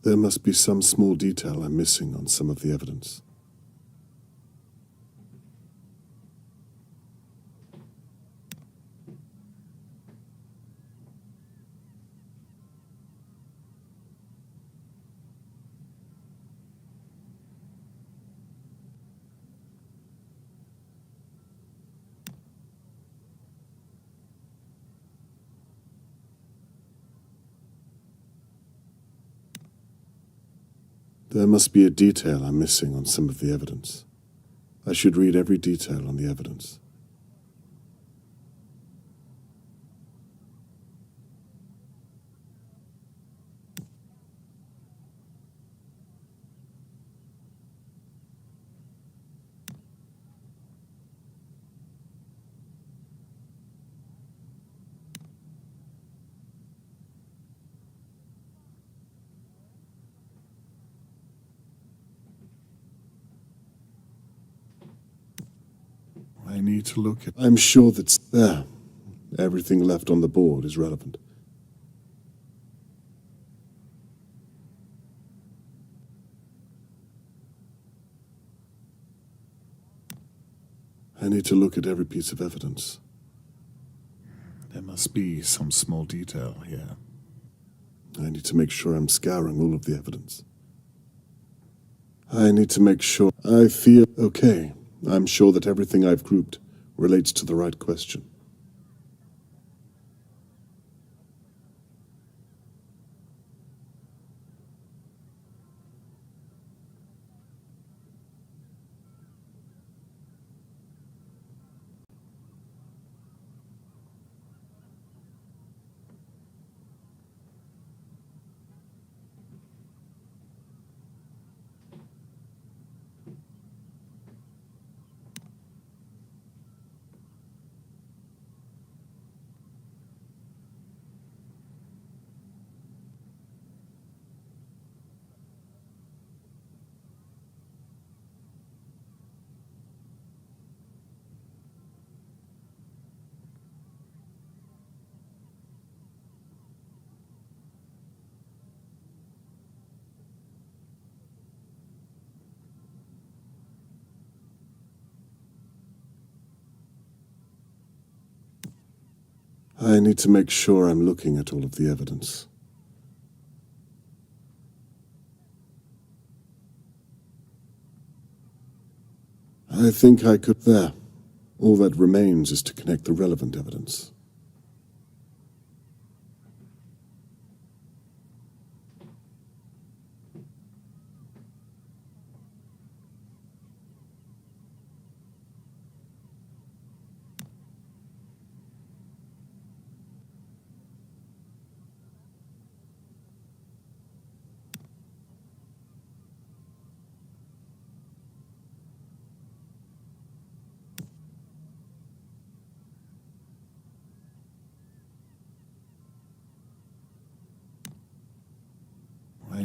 Speaker 1: There must be some small detail I'm missing on some of the evidence. There must be a detail I'm missing on some of the evidence. I should read every detail on the evidence. I need to look at... I'm sure that's there. Everything left on the board is relevant. I need to look at every piece of evidence. There must be some small detail here. I need to make sure I'm scouring all of the evidence. I need to make sure I feel okay. I'm sure that everything I've grouped relates to the right question. I need to make sure I'm looking at all of the evidence. I think I could... There. All that remains is to connect the relevant evidence.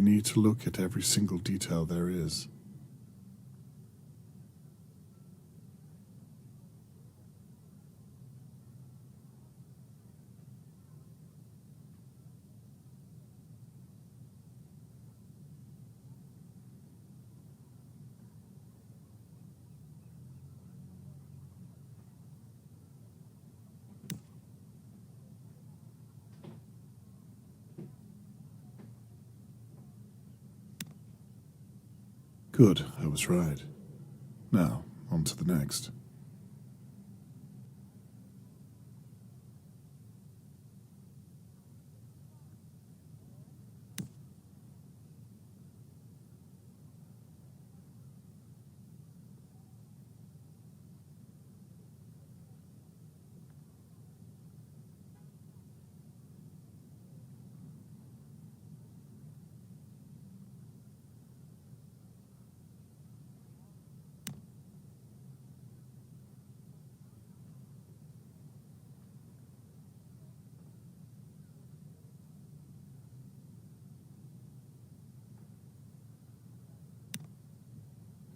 Speaker 1: need to look at every single detail there is. Good, I was right. Now, on to the next.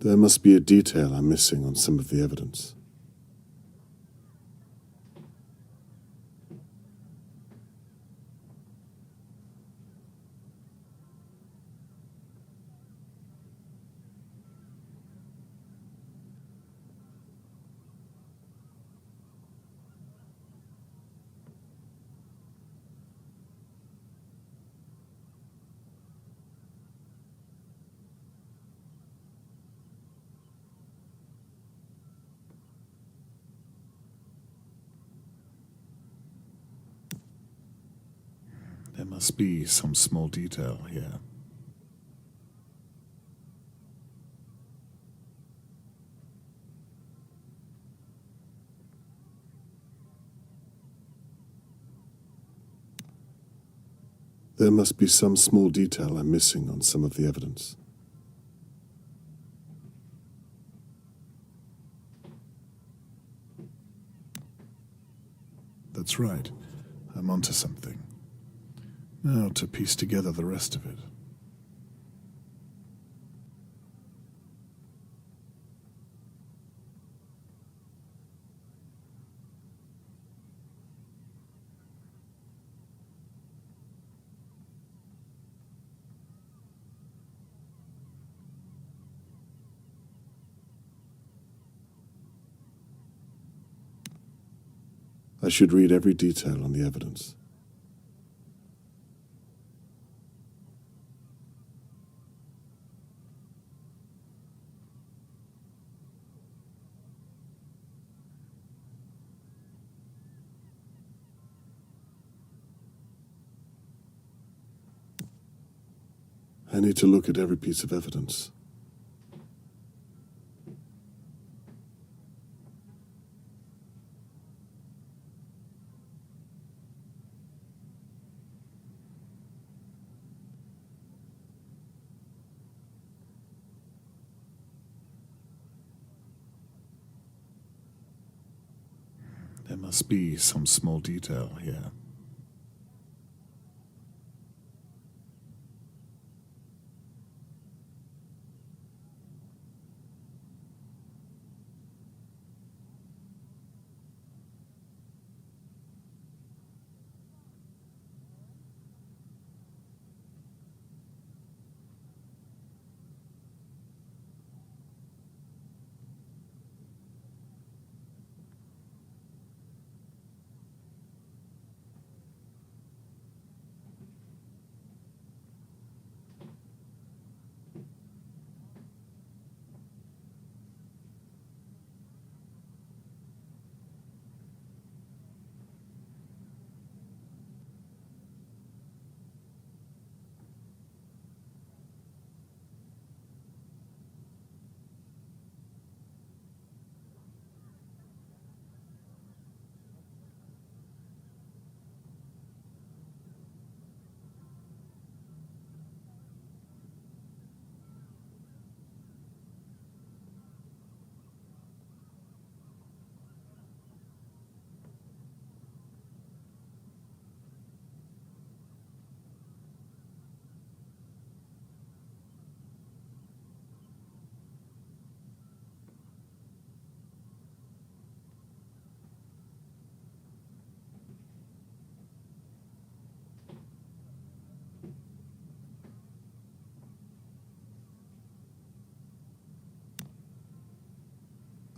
Speaker 1: There must be a detail I'm missing on some of the evidence. There must be some small detail here. There must be some small detail I'm missing on some of the evidence. That's right. I'm onto something. Now to piece together the rest of it. I should read every detail on the evidence. I need to look at every piece of evidence. There must be some small detail here.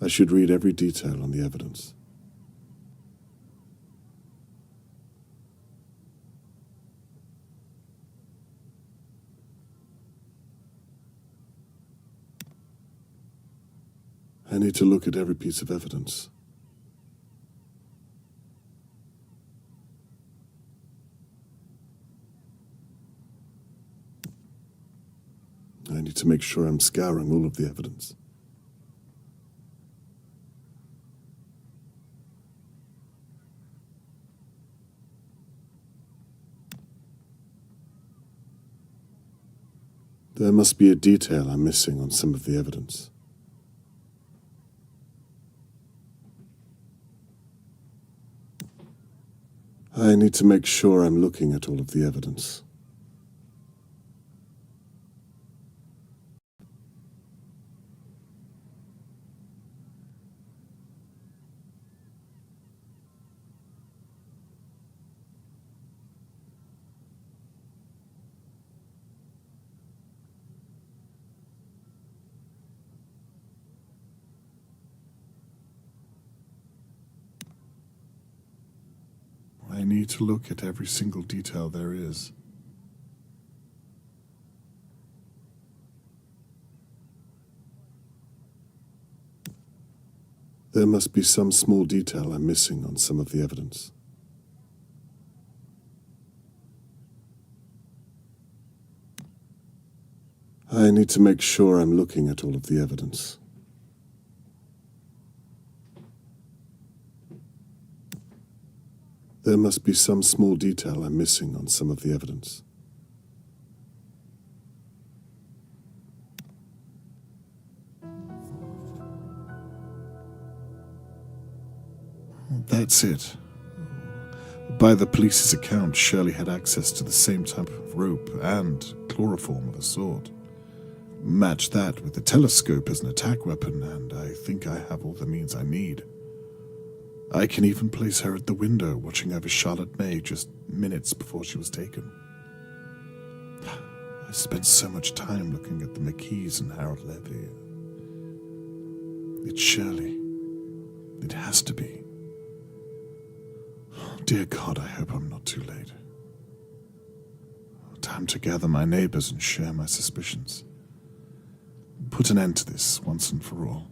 Speaker 1: I should read every detail on the evidence. I need to look at every piece of evidence. I need to make sure I'm scouring all of the evidence. There must be a detail I'm missing on some of the evidence. I need to make sure I'm looking at all of the evidence. I need to look at every single detail there is. There must be some small detail I'm missing on some of the evidence. I need to make sure I'm looking at all of the evidence. There must be some small detail I'm missing on some of the evidence. That's it. By the police's account, Shirley had access to the same type of rope and chloroform of a sort. Match that with the telescope as an attack weapon, and I think I have all the means I need. I can even place her at the window watching over Charlotte May just minutes before she was taken. I spent so much time looking at the McKees and Harold Levy. It's Shirley. It has to be. Dear God, I hope I'm not too late. Time to gather my neighbors and share my suspicions. Put an end to this once and for all.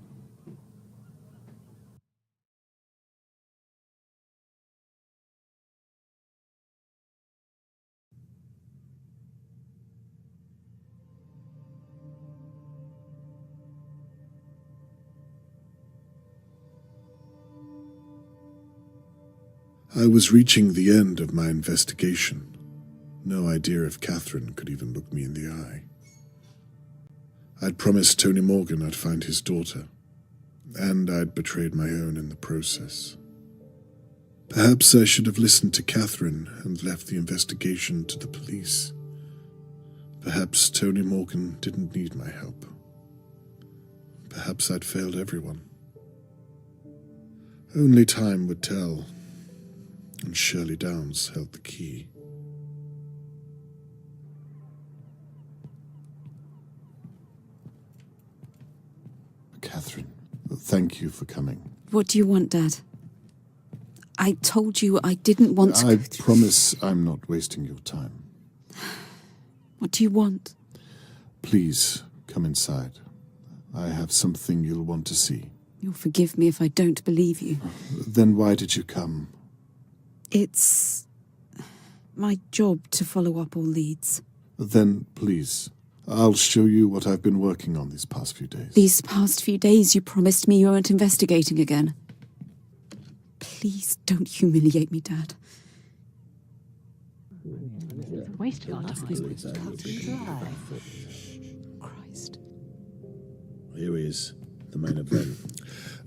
Speaker 1: I was reaching the end of my investigation. No idea if Catherine could even look me in the eye. I'd promised Tony Morgan I'd find his daughter, and I'd betrayed my own in the process. Perhaps I should have listened to Catherine and left the investigation to the police. Perhaps Tony Morgan didn't need my help. Perhaps I'd failed everyone. Only time would tell. And Shirley Downs held the key. Catherine, thank you for coming.
Speaker 5: What do you want, Dad? I told you I didn't want to...
Speaker 1: I promise I'm not wasting your time.
Speaker 5: What do you want?
Speaker 1: Please, come inside. I have something you'll want to see.
Speaker 5: You'll forgive me if I don't believe you.
Speaker 1: Then why did you come?
Speaker 5: It's my job to follow up all leads.
Speaker 1: Then, please, I'll show you what I've been working on these past few days.
Speaker 5: These past few days you promised me you weren't investigating again. Please don't humiliate me, Dad.
Speaker 6: Waste of our time.
Speaker 5: Christ.
Speaker 7: Here he is, the main event.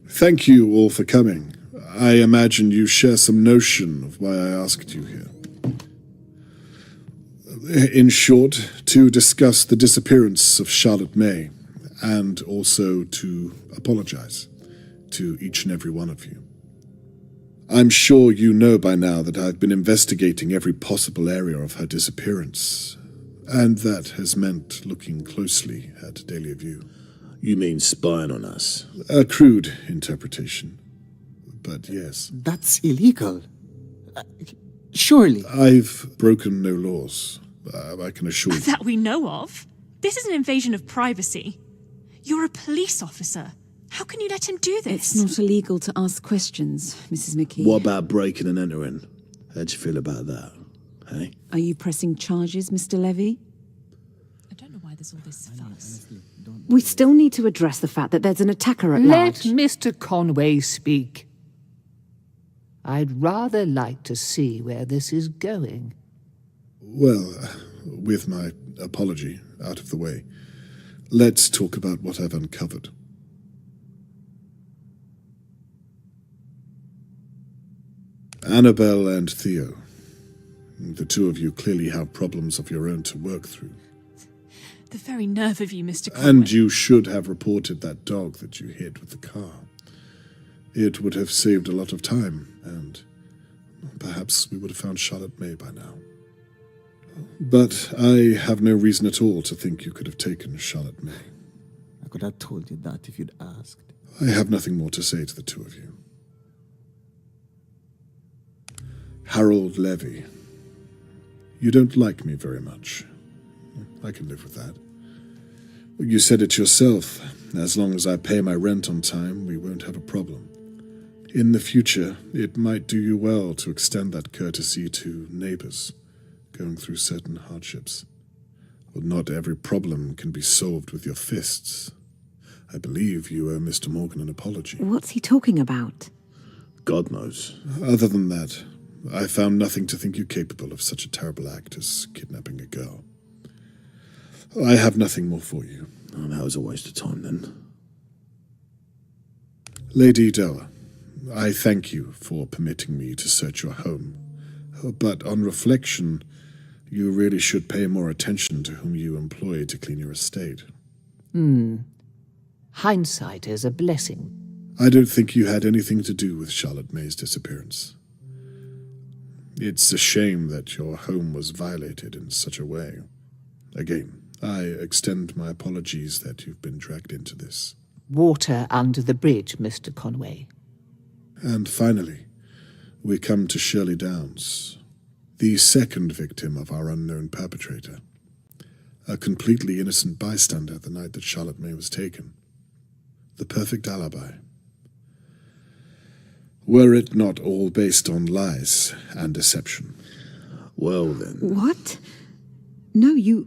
Speaker 1: Thank you all for coming. I imagine you share some notion of why I asked you here. In short, to discuss the disappearance of Charlotte May, and also to apologize to each and every one of you. I'm sure you know by now that I've been investigating every possible area of her disappearance, and that has meant looking closely at Dahlia View.
Speaker 7: You mean spying on us?
Speaker 1: A crude interpretation, but yes.
Speaker 8: That's illegal. Surely.
Speaker 1: I've broken no laws, I can assure you.
Speaker 6: That we know of. This is an invasion of privacy. You're a police officer. How can you let him do this?
Speaker 5: It's not illegal to ask questions, Mrs. McKee.
Speaker 7: What about breaking and entering? How'd you feel about that, hey?
Speaker 5: Are you pressing charges, Mr. Levy?
Speaker 6: I don't know why there's all this fuss.
Speaker 9: We still need to address the fact that there's an attacker at
Speaker 10: Let
Speaker 9: large.
Speaker 10: Mr. Conway speak. I'd rather like to see where this is going.
Speaker 1: Well, with my apology out of the way, let's talk about what I've uncovered. Annabelle and Theo. The two of you clearly have problems of your own to work through.
Speaker 6: The very nerve of you, Mr. Conway.
Speaker 1: And you should have reported that dog that you hit with the car. It would have saved a lot of time, and perhaps we would have found Charlotte May by now. But I have no reason at all to think you could have taken Charlotte May.
Speaker 8: I could have told you that if you'd asked.
Speaker 1: I have nothing more to say to the two of you. Harold Levy. You don't like me very much. I can live with that. You said it yourself. As long as I pay my rent on time, we won't have a problem. In the future, it might do you well to extend that courtesy to neighbors going through certain hardships. Well, not every problem can be solved with your fists. I believe you owe Mr. Morgan an apology.
Speaker 9: What's he talking about?
Speaker 7: God knows.
Speaker 1: Other than that, I found nothing to think you capable of such a terrible act as kidnapping a girl. I have nothing more for you.
Speaker 7: Oh, that was a waste of time then.
Speaker 1: Lady Della, I thank you for permitting me to search your home. But on reflection, you really should pay more attention to whom you employ to clean your estate.
Speaker 10: Hindsight is a blessing.
Speaker 1: I don't think you had anything to do with Charlotte May's disappearance. It's a shame that your home was violated in such a way. Again, I extend my apologies that you've been dragged into this.
Speaker 10: Water under the bridge, Mr. Conway.
Speaker 1: And finally, we come to Shirley Downs, the second victim of our unknown perpetrator. A completely innocent bystander the night that Charlotte May was taken. The perfect alibi. Were it not all based on lies and deception?
Speaker 7: Well then.
Speaker 9: What? No, you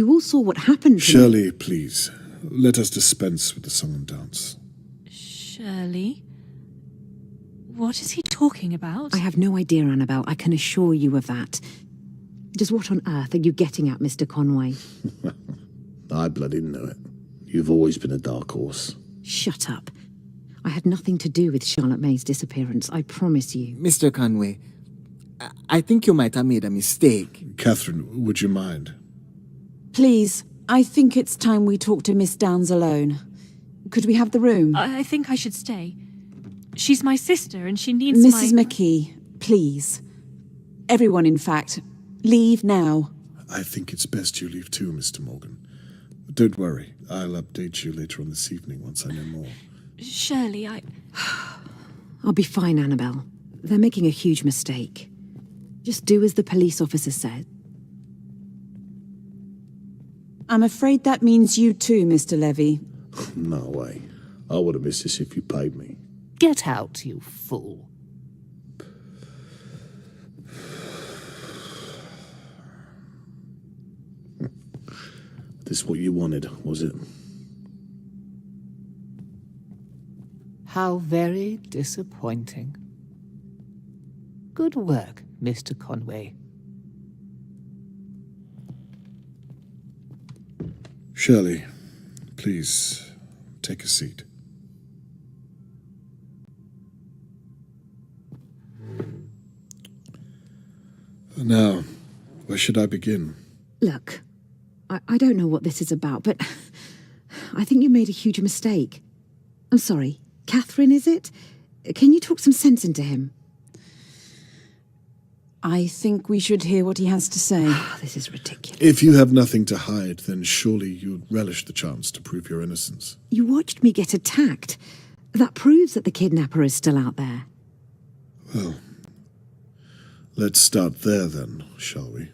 Speaker 9: all saw what happened to
Speaker 1: Shirley, please, let us dispense with the song and dance.
Speaker 6: Shirley? What is he talking about?
Speaker 9: I have no idea, Annabelle. I can assure you of that. Just what on earth are you getting at, Mr. Conway?
Speaker 7: I bloody know it. You've always been a dark horse.
Speaker 9: Shut up. I had nothing to do with Charlotte May's disappearance, I promise you.
Speaker 8: Mr. Conway, I think you might have made a mistake.
Speaker 1: Catherine, would you mind?
Speaker 5: Please, I think it's time we talk to Miss Downs alone. Could we have the room?
Speaker 6: I think I should stay. She's my sister and she needs
Speaker 5: Mrs. McKee, please. Everyone, in fact. Leave now.
Speaker 1: I think it's best you leave too, Mr. Morgan. Don't worry, I'll update you later on this evening once I know more.
Speaker 6: Shirley,
Speaker 9: I'll be fine, Annabelle. They're making a huge mistake. Just do as the police officer said.
Speaker 5: I'm afraid that means you too, Mr. Levy.
Speaker 7: No way. I would have missed this if you paid me.
Speaker 10: Get out, you fool.
Speaker 7: This what you wanted, was it?
Speaker 10: How very disappointing. Good work, Mr. Conway.
Speaker 1: Shirley, please take a seat. Now, where should I begin?
Speaker 9: Look, I don't know what this is about, but I think you made a huge mistake. I'm sorry. Catherine, is it? Can you talk some sense into him?
Speaker 5: I think we should hear what he has to say.
Speaker 9: This is ridiculous.
Speaker 1: If you have nothing to hide, then surely you'd relish the chance to prove your innocence.
Speaker 9: You watched me get attacked. That proves that the kidnapper is still out there.
Speaker 1: Well, let's start there then, shall we?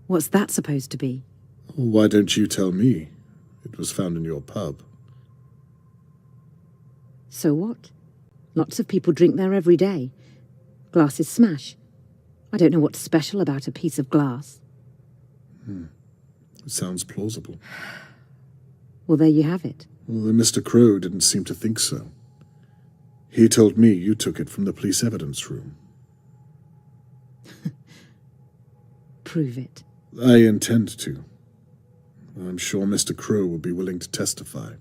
Speaker 9: What's that supposed to be?
Speaker 1: Why don't you tell me? It was found in your pub.
Speaker 9: So what? Lots of people drink there every day. Glasses smash. I don't know what's special about a piece of glass.
Speaker 1: It sounds plausible.
Speaker 9: Well, there you have it.
Speaker 1: Well, Mr. Crow didn't seem to think so. He told me you took it from the police evidence room.
Speaker 9: Prove it.
Speaker 1: I intend to. I'm sure Mr. Crow will be willing to testify.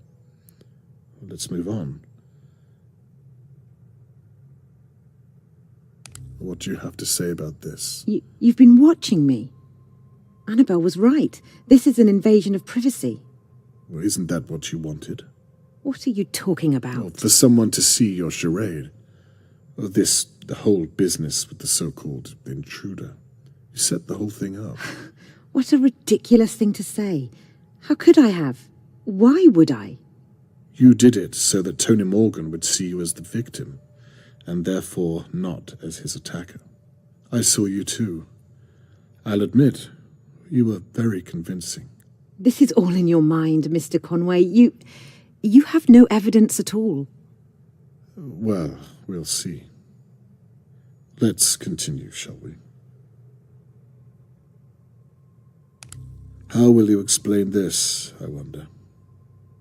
Speaker 1: Let's move on. What do you have to say about this?
Speaker 9: You've been watching me. Annabelle was right. This is an invasion of privacy.
Speaker 1: Well, isn't that what you wanted?
Speaker 9: What are you talking about?
Speaker 1: Well, for someone to see your charade. The whole business with the so-called intruder. You set the whole thing up.
Speaker 9: What a ridiculous thing to say. How could I have? Why would I?
Speaker 1: You did it so that Tony Morgan would see you as the victim, and therefore not as his attacker. I saw you too. I'll admit, you were very convincing.
Speaker 9: This is all in your mind, Mr. Conway. You have no evidence at all.
Speaker 1: Well, we'll see. Let's continue, shall we? How will you explain this, I wonder?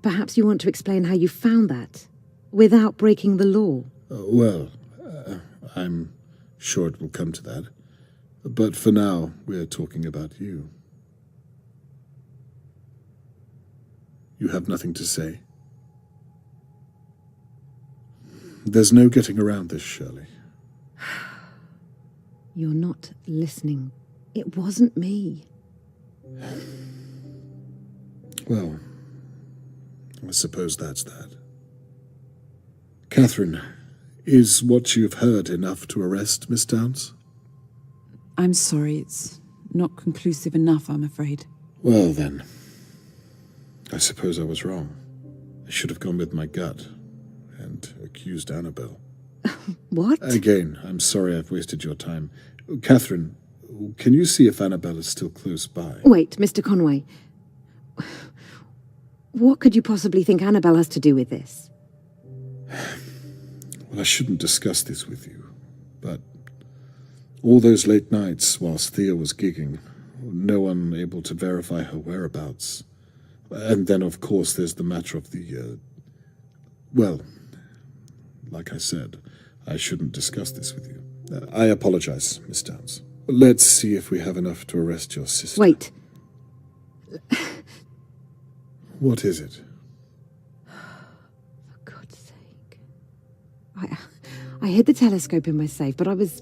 Speaker 9: Perhaps you want to explain how you found that, without breaking the law.
Speaker 1: I'm sure it will come to that. But for now, we're talking about you. You have nothing to say? There's no getting around this, Shirley.
Speaker 9: You're not listening. It wasn't me.
Speaker 1: Well, I suppose that's that. Catherine, is what you've heard enough to arrest Miss Downs?
Speaker 5: I'm sorry, it's not conclusive enough, I'm afraid.
Speaker 1: Well then, I suppose I was wrong. I should have gone with my gut and accused Annabelle.
Speaker 9: What?
Speaker 1: Again, I'm sorry I've wasted your time. Catherine, can you see if Annabelle is still close by?
Speaker 9: Wait, Mr. Conway. What could you possibly think Annabelle has to do with this?
Speaker 1: Well, I shouldn't discuss this with you, but all those late nights whilst Thea was gigging, no one able to verify her whereabouts. And then, of course, there's the matter of the, well, like I said, I shouldn't discuss this with you. I apologize, Miss Downs. Let's see if we have enough to arrest your sister.
Speaker 9: Wait.
Speaker 1: What is it?
Speaker 9: For God's sake. I hid the telescope in my safe, but I was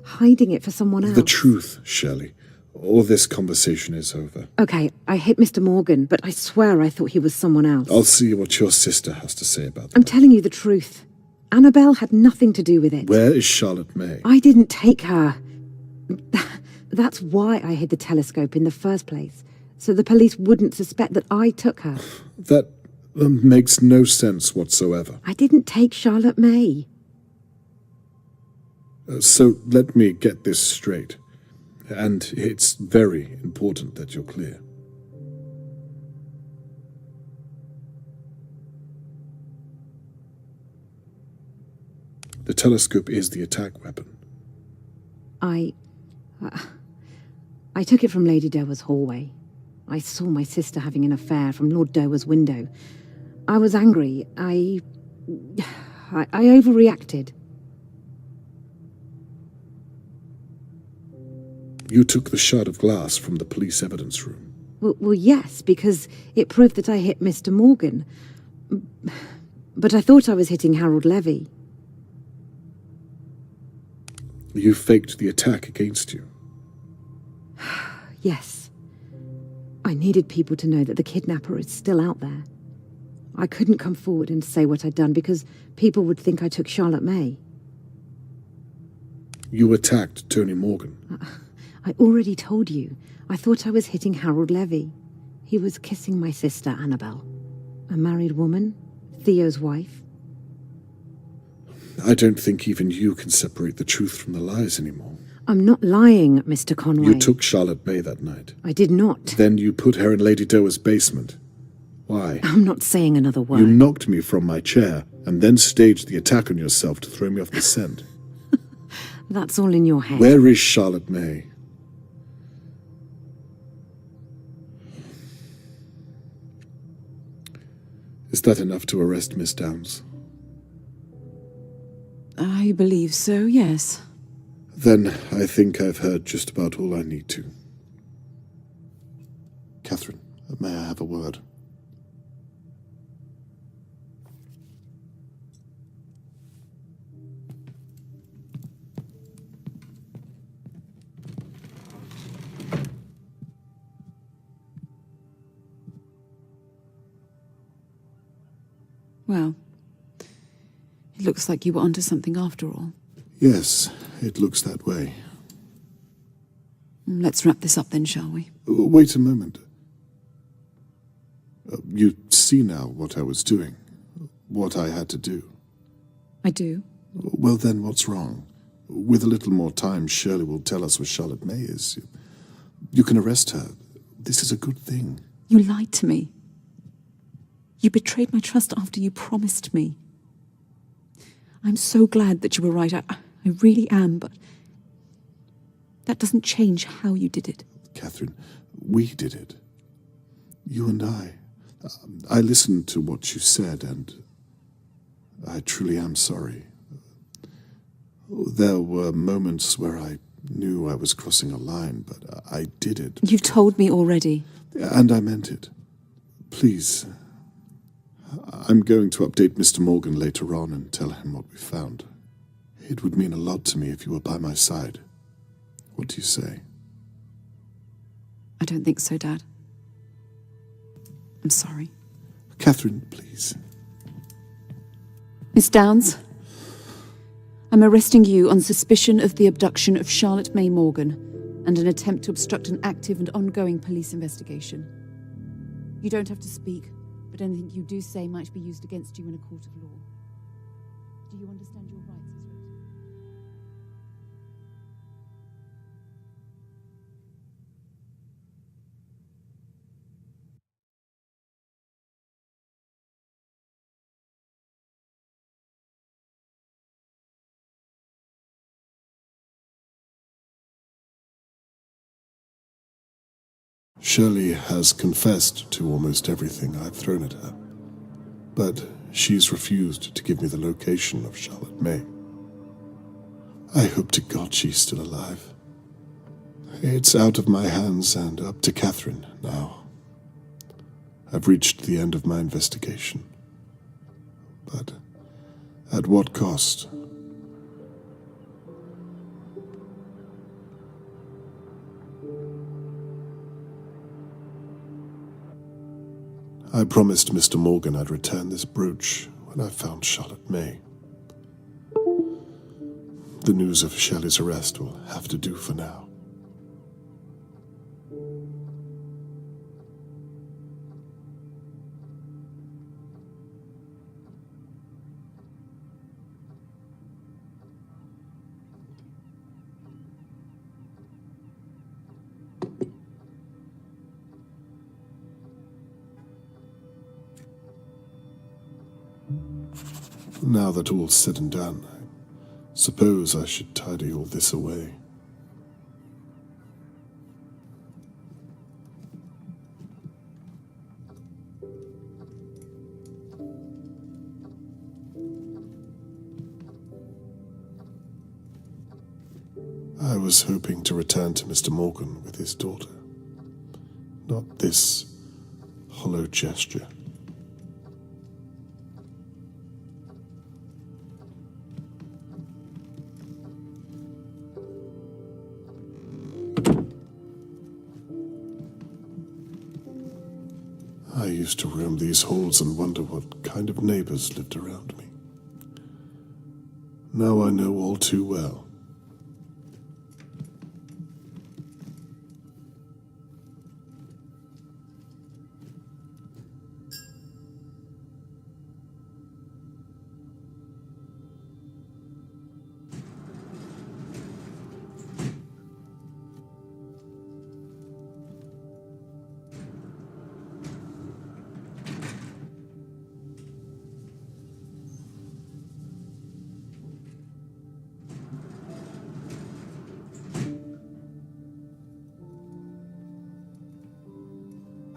Speaker 9: hiding it for someone else.
Speaker 1: The truth, Shirley, or this conversation is over.
Speaker 9: Okay, I hit Mr. Morgan, but I swear I thought he was someone else.
Speaker 1: I'll see what your sister has to say about that.
Speaker 9: I'm telling you the truth. Annabelle had nothing to do with it.
Speaker 1: Where is Charlotte May?
Speaker 9: I didn't take her. That's why I hid the telescope in the first place, so the police wouldn't suspect that I took her.
Speaker 1: That makes no sense whatsoever.
Speaker 9: I didn't take Charlotte May.
Speaker 1: So let me get this straight. And it's very important that you're clear. The telescope is the attack weapon.
Speaker 9: I took it from Lady Dowa's hallway. I saw my sister having an affair from Lord Dowa's window. I was angry. I overreacted.
Speaker 1: You took the shard of glass from the police evidence room.
Speaker 9: Well, yes, because it proved that I hit Mr. Morgan. But I thought I was hitting Harold Levy.
Speaker 1: You faked the attack against you.
Speaker 9: Yes. I needed people to know that the kidnapper is still out there. I couldn't come forward and say what I'd done because people would think I took Charlotte May.
Speaker 1: You attacked Tony Morgan.
Speaker 9: I already told you. I thought I was hitting Harold Levy. He was kissing my sister, Annabelle. A married woman, Theo's wife.
Speaker 1: I don't think even you can separate the truth from the lies anymore.
Speaker 9: I'm not lying, Mr. Conway.
Speaker 1: You took Charlotte May that night.
Speaker 9: I did not.
Speaker 1: Then you put her in Lady Doer's basement. Why?
Speaker 9: I'm not saying another word.
Speaker 1: You knocked me from my chair and then staged the attack on yourself to throw me off the scent.
Speaker 9: That's all in your head.
Speaker 1: Where is Charlotte May? Is that enough to arrest Miss Downs?
Speaker 5: I believe so, yes.
Speaker 1: Then I think I've heard just about all I need to. Catherine, may I have a word?
Speaker 5: Well, it looks like you were onto something after all.
Speaker 1: Yes, it looks that way.
Speaker 5: Let's wrap this up then, shall we?
Speaker 1: Wait a moment. You see now what I was doing, what I had to do.
Speaker 5: I do.
Speaker 1: Well, then what's wrong? With a little more time, Shirley will tell us where Charlotte May is. You can arrest her. This is a good thing.
Speaker 5: You lied to me. You betrayed my trust after you promised me. I'm so glad that you were right. I really am, but that doesn't change how you did it.
Speaker 1: Catherine, we did it. You and I. I listened to what you said, and I truly am sorry. There were moments where I knew I was crossing a line, but I did it.
Speaker 5: You've told me already.
Speaker 1: And I meant it. Please. I'm going to update Mr. Morgan later on and tell him what we found. It would mean a lot to me if you were by my side. What do you say?
Speaker 5: I don't think so, Dad. I'm sorry.
Speaker 1: Catherine, please.
Speaker 5: Miss Downs, I'm arresting you on suspicion of the abduction of Charlotte May Morgan and an attempt to obstruct an active and ongoing police investigation. You don't have to speak, but anything you do say might be used against you in a court of law. Do you understand your rights as written?
Speaker 1: Shirley has confessed to almost everything I've thrown at her, but she's refused to give me the location of Charlotte May. I hope to God she's still alive. It's out of my hands and up to Catherine now. I've reached the end of my investigation. But at what cost? I promised Mr. Morgan I'd return this brooch when I found Charlotte May. The news of Shelley's arrest will have to do for now. Now that all's said and done, I suppose I should tidy all this away. I was hoping to return to Mr. Morgan with his daughter, not this hollow gesture. I used to roam these halls and wonder what kind of neighbors lived around me. Now I know all too well.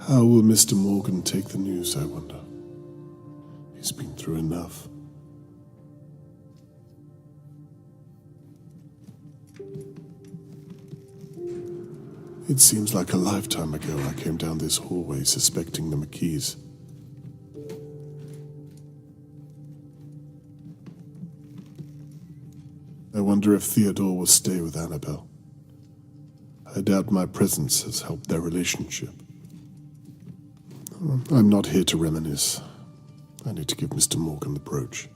Speaker 1: How will Mr. Morgan take the news, I wonder? He's been through enough. It seems like a lifetime ago I came down this hallway suspecting the McKees. I wonder if Theodore will stay with Annabelle. I doubt my presence has helped their relationship. I'm not here to reminisce. I need to give Mr. Morgan the brooch.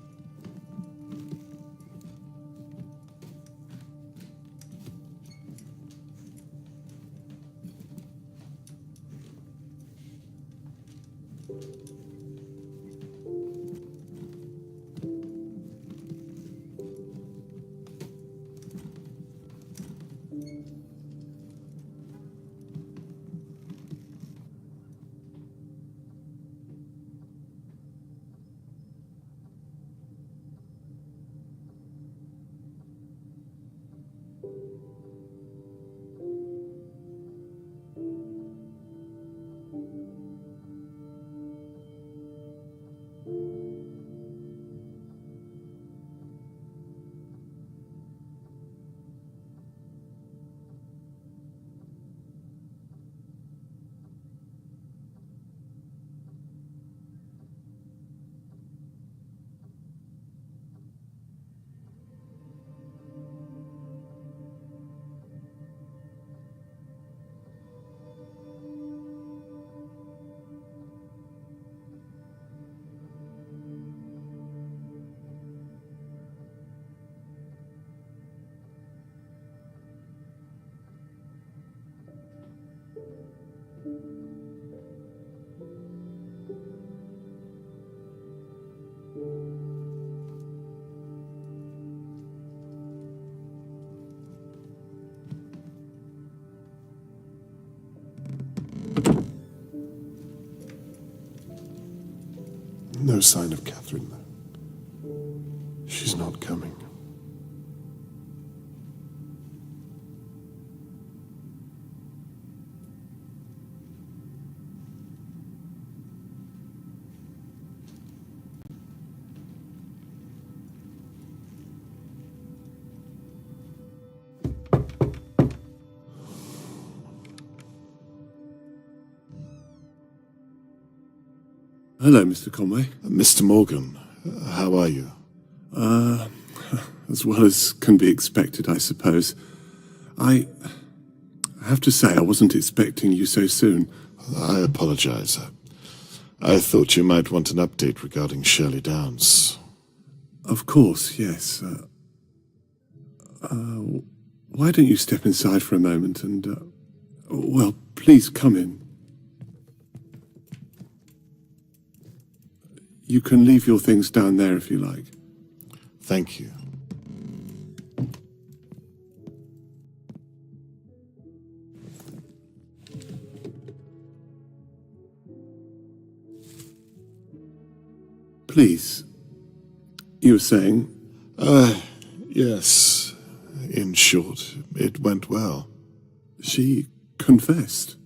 Speaker 1: No sign of Catherine, though. She's not coming.
Speaker 4: Hello, Mr. Conway.
Speaker 1: Mr. Morgan, how are you?
Speaker 4: As well as can be expected, I suppose. I have to say I wasn't expecting you so soon.
Speaker 1: I apologize. I thought you might want an update regarding Shirley Downs.
Speaker 4: Of course, yes. Why don't you step inside for a moment and, well, please come in. You can leave your things down there if you like.
Speaker 1: Thank you.
Speaker 4: Please, you were saying?
Speaker 1: Yes. In short, it went well.
Speaker 4: She confessed?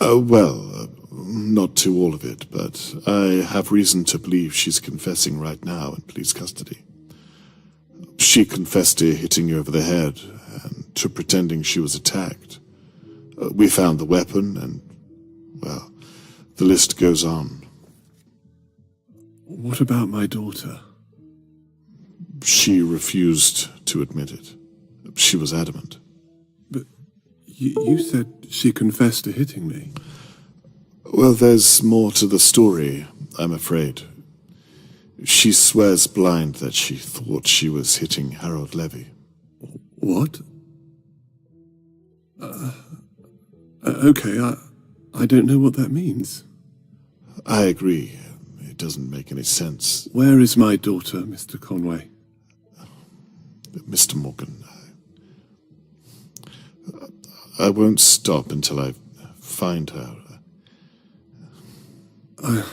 Speaker 1: Well, not to all of it, but I have reason to believe she's confessing right now in police custody. She confessed to hitting you over the head and to pretending she was attacked. We found the weapon and, well, the list goes on.
Speaker 4: What about my daughter?
Speaker 1: She refused to admit it. She was adamant.
Speaker 4: But you said she confessed to hitting me.
Speaker 1: Well, there's more to the story, I'm afraid. She swears blind that she thought she was hitting Harold Levy.
Speaker 4: What? Okay, I don't know what that means.
Speaker 1: I agree. It doesn't make any sense.
Speaker 4: Where is my daughter, Mr. Conway?
Speaker 1: Mr. Morgan, I won't stop until I find her.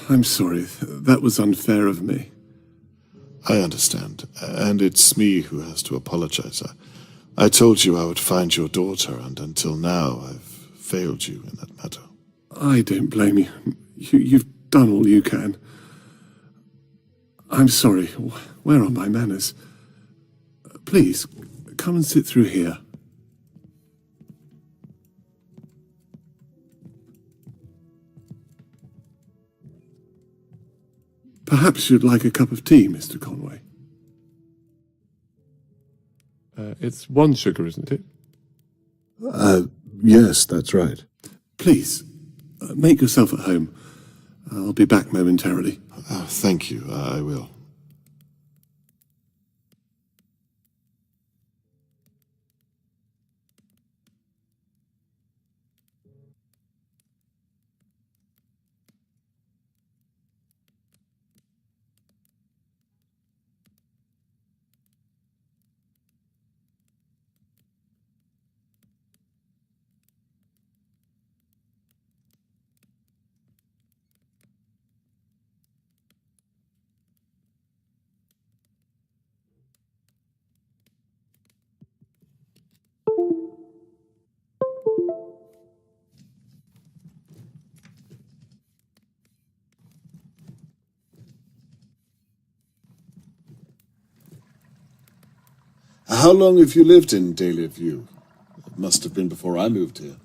Speaker 4: I'm sorry. That was unfair of me.
Speaker 1: I understand. And it's me who has to apologize. I told you I would find your daughter, and until now I've failed you in that matter.
Speaker 4: I don't blame you. You've done all you can. I'm sorry. Where are my manners? Please, come and sit through here. Perhaps you'd like a cup of tea, Mr. Conway.
Speaker 2: It's one sugar, isn't it?
Speaker 1: Yes, that's right.
Speaker 4: Please, make yourself at home. I'll be back momentarily.
Speaker 1: Thank you, I will. How long have you lived in Dahlia View? It must have been before I moved here.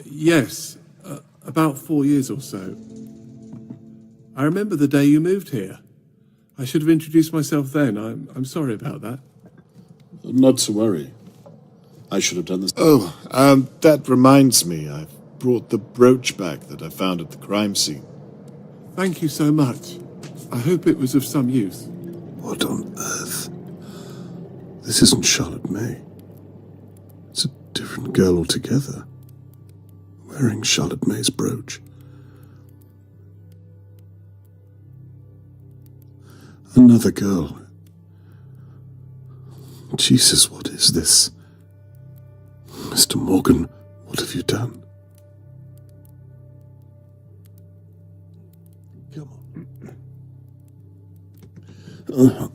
Speaker 4: Yes, about 4 years or so. I remember the day you moved here. I should have introduced myself then. I'm sorry about that.
Speaker 1: Not to worry. I should have done this. Oh, that reminds me. I've brought the brooch back that I found at the crime scene.
Speaker 4: Thank you so much. I hope it was of some use.
Speaker 1: What on earth? This isn't Charlotte May. It's a different girl altogether. Wearing Charlotte May's brooch. Another girl. Jesus, what is this? Mr. Morgan, what have you done? Come on.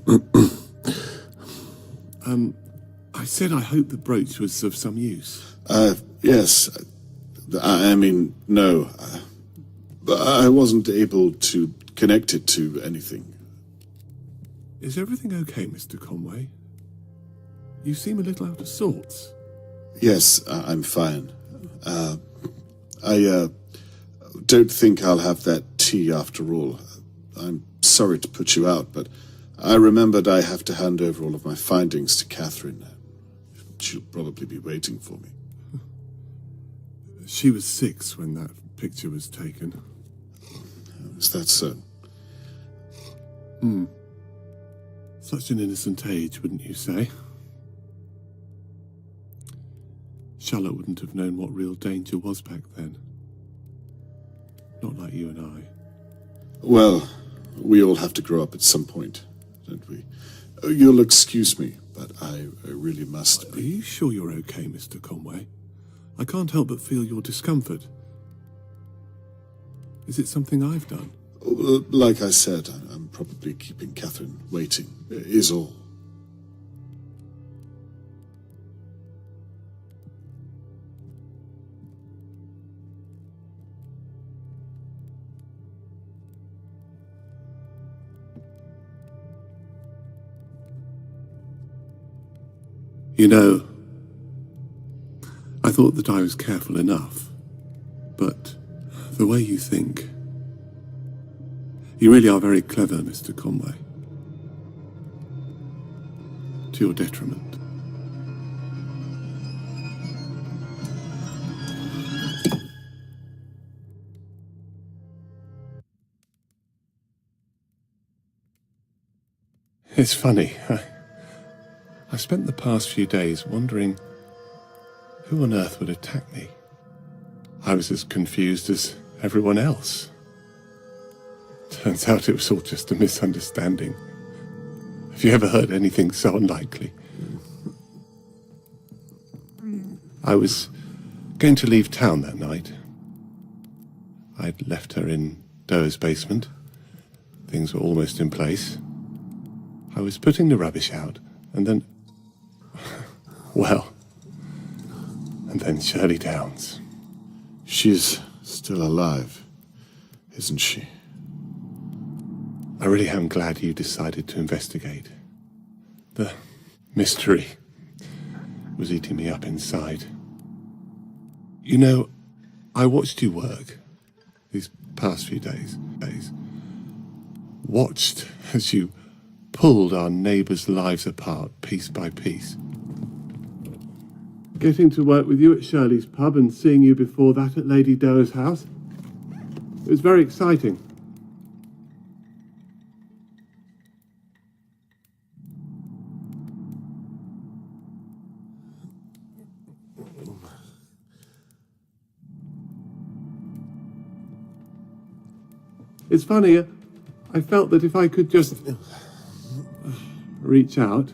Speaker 4: I said I hope the brooch was of some use.
Speaker 1: Yes. I mean, no. I wasn't able to connect it to anything.
Speaker 4: Is everything okay, Mr. Conway? You seem a little out of sorts.
Speaker 1: Yes, I'm fine. I don't think I'll have that tea after all. I'm sorry to put you out, but I remembered I have to hand over all of my findings to Catherine. She'll probably be waiting for me.
Speaker 4: She was 6 when that picture was taken.
Speaker 1: Is that so?
Speaker 4: Such an innocent age, wouldn't you say? Charlotte wouldn't have known what real danger was back then. Not like you and I.
Speaker 1: Well, we all have to grow up at some point, don't we? You'll excuse me, but I really must.
Speaker 4: Are you sure you're okay, Mr. Conway? I can't help but feel your discomfort. Is it something I've done?
Speaker 1: Like I said, I'm probably keeping Catherine waiting, is all.
Speaker 4: You know, I thought that I was careful enough, but the way you think, you really are very clever, Mr. Conway. To your detriment. It's funny. I spent the past few days wondering who on earth would attack me. I was as confused as everyone else. Turns out it was all just a misunderstanding. Have you ever heard anything so unlikely? I was going to leave town that night. I'd left her in Doe's basement. Things were almost in place. I was putting the rubbish out, and then... well... and then Shirley Downs.
Speaker 1: She's still alive, isn't she?
Speaker 4: I really am glad you decided to investigate. The mystery was eating me up inside. You know, I watched you work these past few days. Watched as you pulled our neighbours' lives apart piece by piece. Getting to work with you at Shirley's pub and seeing you before that at Lady Doe's house, it was very exciting. It's funny, I felt that if I could just reach out.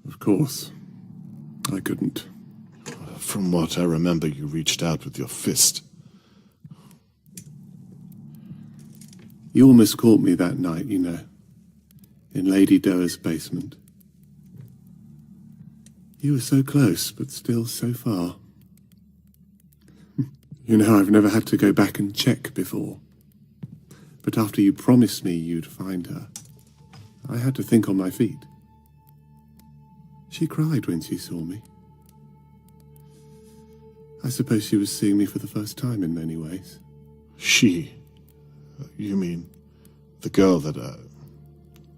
Speaker 4: Of course, I couldn't.
Speaker 1: From what I remember, you reached out with your fist.
Speaker 4: You almost caught me that night, you know, in Lady Doe's basement. You were so close, but still so far. You know, I've never had to go back and check before. But after you promised me you'd find her, I had to think on my feet. She cried when she saw me. I suppose she was seeing me for the first time in many ways.
Speaker 1: She? You mean the girl that,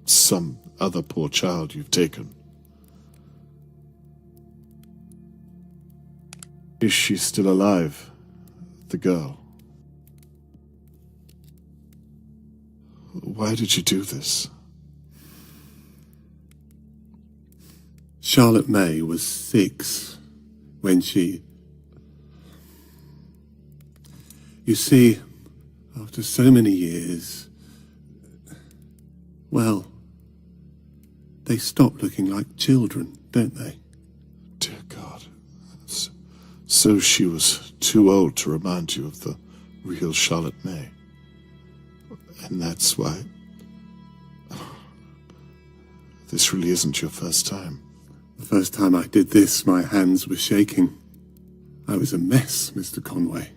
Speaker 1: some other poor child you've taken? Is she still alive? The girl? Why did you do this?
Speaker 4: Charlotte May was 6 when she... You see, after so many years, well, they stop looking like children, don't they?
Speaker 1: Dear God. So she was too old to remind you of the real Charlotte May. And that's why... This really isn't your first time.
Speaker 4: The first time I did this, my hands were shaking. I was a mess, Mr. Conway.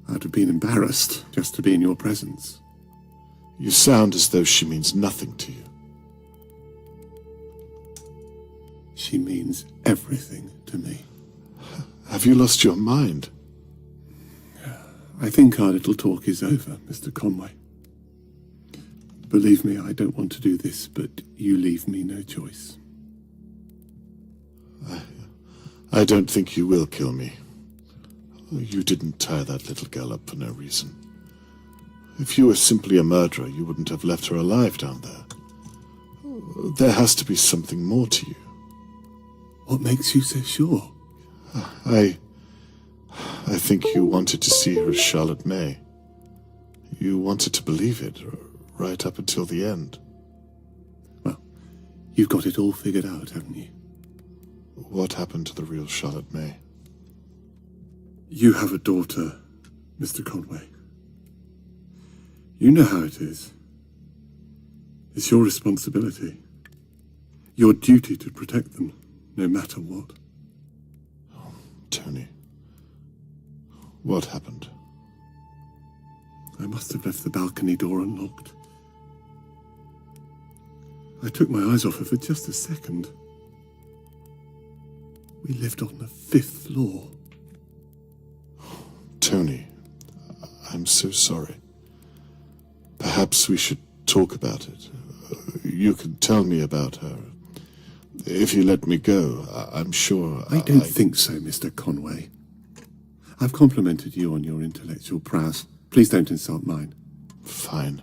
Speaker 4: I'd have been embarrassed just to be in your presence.
Speaker 1: You sound as though she means nothing to you.
Speaker 4: She means everything to me.
Speaker 1: Have you lost your mind?
Speaker 4: I think our little talk is over, Mr. Conway. Believe me, I don't want to do this, but you leave me no choice.
Speaker 1: I don't think you will kill me. You didn't tie that little girl up for no reason. If you were simply a murderer, you wouldn't have left her alive down there. There has to be something more to you.
Speaker 4: What makes you so sure?
Speaker 1: I think you wanted to see her as Charlotte May. You wanted to believe it, right up until the end.
Speaker 4: Well, you've got it all figured out, haven't you?
Speaker 1: What happened to the real Charlotte May?
Speaker 4: You have a daughter, Mr. Conway. You know how it is. It's your responsibility. Your duty to protect them, no matter what.
Speaker 1: Tony, what happened?
Speaker 4: I must have left the balcony door unlocked. I took my eyes off her for just a second. We lived on the 5th floor.
Speaker 1: Tony, I'm so sorry. Perhaps we should talk about it. You can tell me about her. If you let me go, I'm sure...
Speaker 4: I don't think so, Mr. Conway. I've complimented you on your intellectual prowess. Please don't insult mine.
Speaker 1: Fine.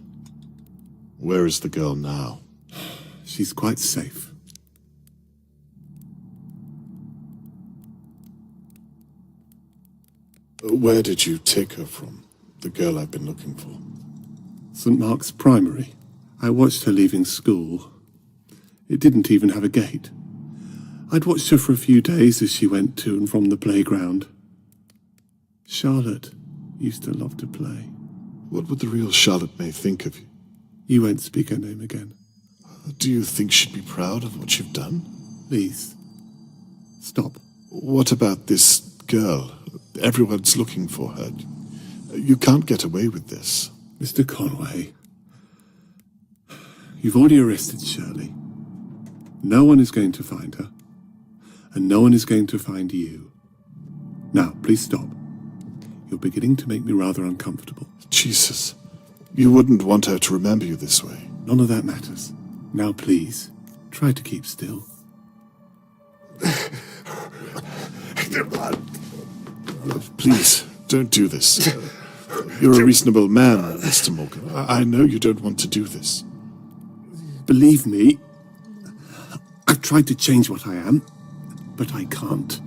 Speaker 1: Where is the girl now?
Speaker 4: She's quite safe.
Speaker 1: Where did you take her from? The girl I've been looking for.
Speaker 4: St. Mark's Primary. I watched her leaving school. It didn't even have a gate. I'd watched her for a few days as she went to and from the playground. Charlotte used to love to play.
Speaker 1: What would the real Charlotte May think of you?
Speaker 4: You won't speak her name again.
Speaker 1: Do you think she'd be proud of what you've done?
Speaker 4: Please, stop.
Speaker 1: What about this girl? Everyone's looking for her. You can't get away with this.
Speaker 4: Mr. Conway, you've already arrested Shirley. No one is going to find her, and no one is going to find you. Now, please stop. You're beginning to make me rather uncomfortable.
Speaker 1: Jesus, you wouldn't want her to remember you this way.
Speaker 4: None of that matters. Now, please, try to keep still.
Speaker 1: Please, don't do this. You're a reasonable man, Mr. Morgan. I know you don't want to do this.
Speaker 4: Believe me, I've tried to change what I am, but I can't.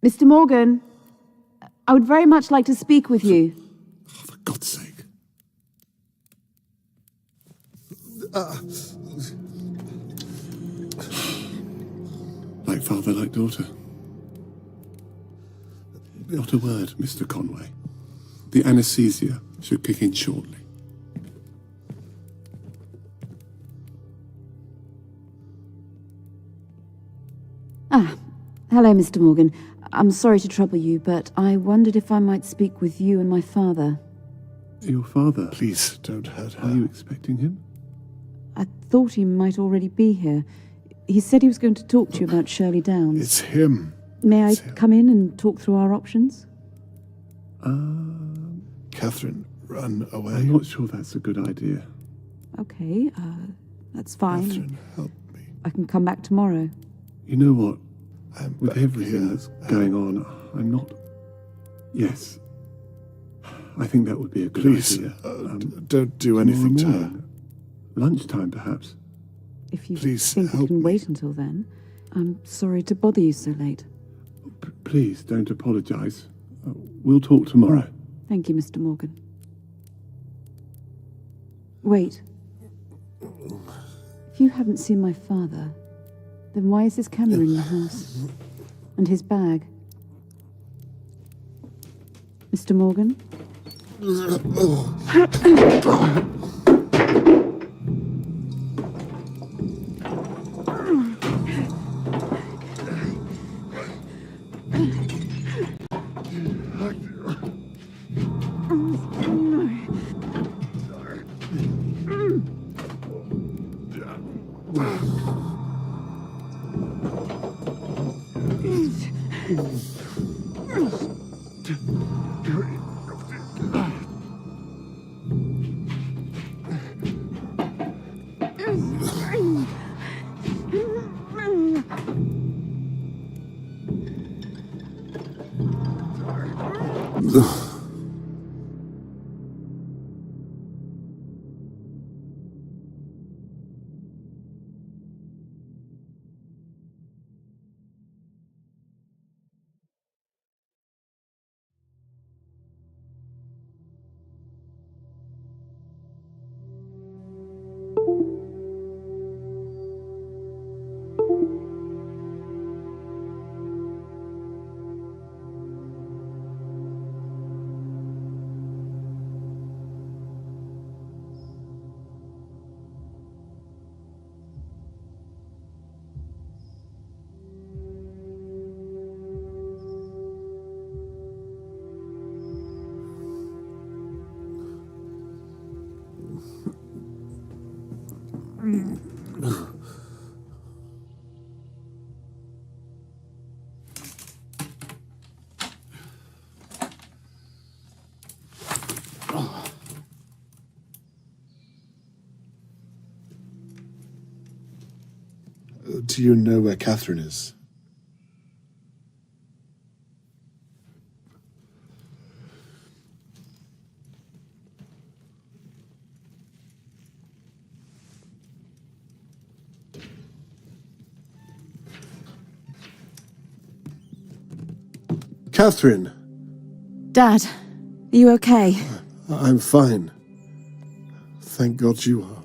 Speaker 5: Mr. Morgan, I would very much like to speak with you.
Speaker 4: For God's sake. Like father, like daughter. Not a word, Mr. Conway. The anesthesia should kick in shortly.
Speaker 5: Hello, Mr. Morgan. I'm sorry to trouble you, but I wondered if I might speak with you and my father.
Speaker 4: Your father?
Speaker 1: Please, don't hurt her.
Speaker 4: Are you expecting him?
Speaker 5: I thought he might already be here. He said he was going to talk to you about Shirley Downs.
Speaker 1: It's him.
Speaker 5: May I come in and talk through our options?
Speaker 1: Catherine, run away.
Speaker 4: I'm not sure that's a good idea.
Speaker 5: Okay, that's fine.
Speaker 1: Catherine, help me.
Speaker 5: I can come back tomorrow.
Speaker 4: You know what? With
Speaker 1: back
Speaker 4: everything
Speaker 1: here.
Speaker 4: that's going on, I'm not... Yes. I think that would be a good
Speaker 1: Please,
Speaker 4: idea.
Speaker 1: don't do anything to her.
Speaker 4: morning. Lunchtime, perhaps.
Speaker 5: If you
Speaker 1: Please,
Speaker 5: think it
Speaker 1: help
Speaker 5: can
Speaker 1: me.
Speaker 5: wait until then, I'm sorry to bother you so late.
Speaker 4: Please, don't apologise. We'll talk tomorrow.
Speaker 5: Thank you, Mr. Morgan. Wait. If you haven't seen my father, then why is his camera in the house? And his bag? Mr. Morgan?
Speaker 1: Do you know where Catherine is? Catherine!
Speaker 5: Dad, are you okay?
Speaker 1: I'm fine. Thank God you are.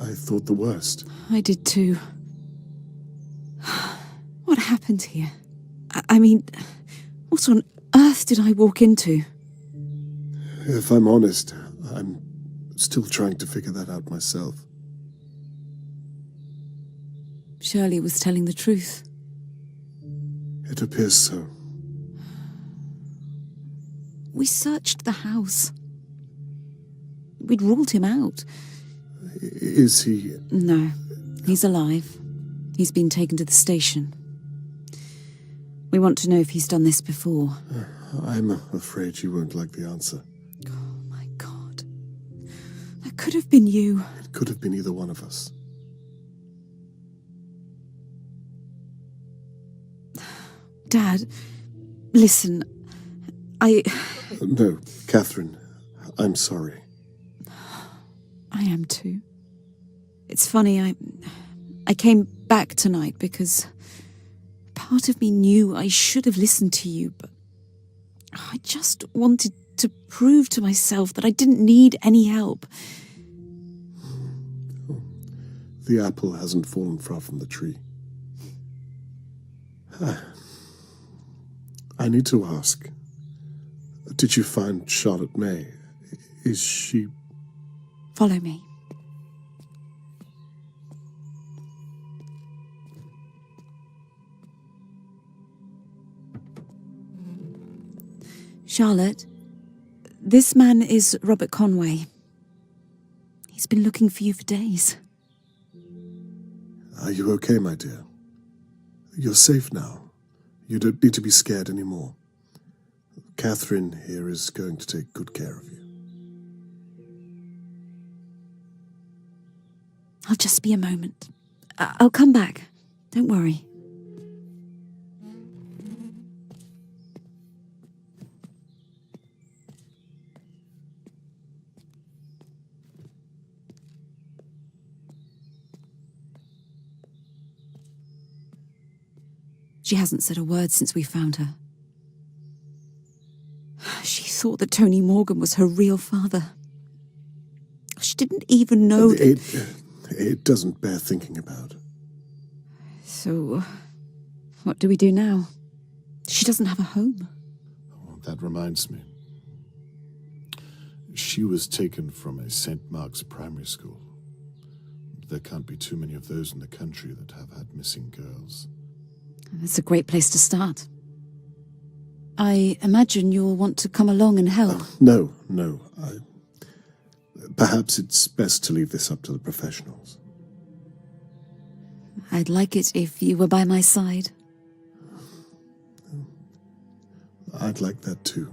Speaker 1: I thought the worst.
Speaker 5: I did too. What happened here? I mean, what on earth did I walk into?
Speaker 1: If I'm honest, I'm still trying to figure that out myself.
Speaker 5: Shirley was telling the truth.
Speaker 1: It appears so.
Speaker 5: We searched the house. We'd ruled him out.
Speaker 1: Is he...
Speaker 5: No, he's alive. He's been taken to the station. We want to know if he's done this before.
Speaker 1: I'm afraid you won't like the answer.
Speaker 5: Oh my God. That could have been you.
Speaker 1: It could have been either one of us.
Speaker 5: Dad, listen,
Speaker 1: No, Catherine, I'm sorry.
Speaker 5: I am too. It's funny, I came back tonight because part of me knew I should have listened to you, but I just wanted to prove to myself that I didn't need any help.
Speaker 1: The apple hasn't fallen far from the tree. I need to ask, did you find Charlotte May? Is she...
Speaker 5: Follow me. Charlotte, this man is Robert Conway. He's been looking for you for days.
Speaker 1: Are you okay, my dear? You're safe now. You don't need to be scared anymore. Catherine here is going to take good care of you.
Speaker 5: I'll just be a moment. I'll come back. Don't worry. She hasn't said a word since we found her. She thought that Tony Morgan was her real father. She didn't even know that...
Speaker 1: It doesn't bear thinking about.
Speaker 5: So, what do we do now? She doesn't have a home.
Speaker 1: Oh, that reminds me. She was taken from a St. Mark's primary school. There can't be too many of those in the country that have had missing girls.
Speaker 5: That's a great place to start. I imagine you'll want to come along and help.
Speaker 1: No. Perhaps it's best to leave this up to the professionals.
Speaker 5: I'd like it if you were by my side.
Speaker 1: I'd like that too.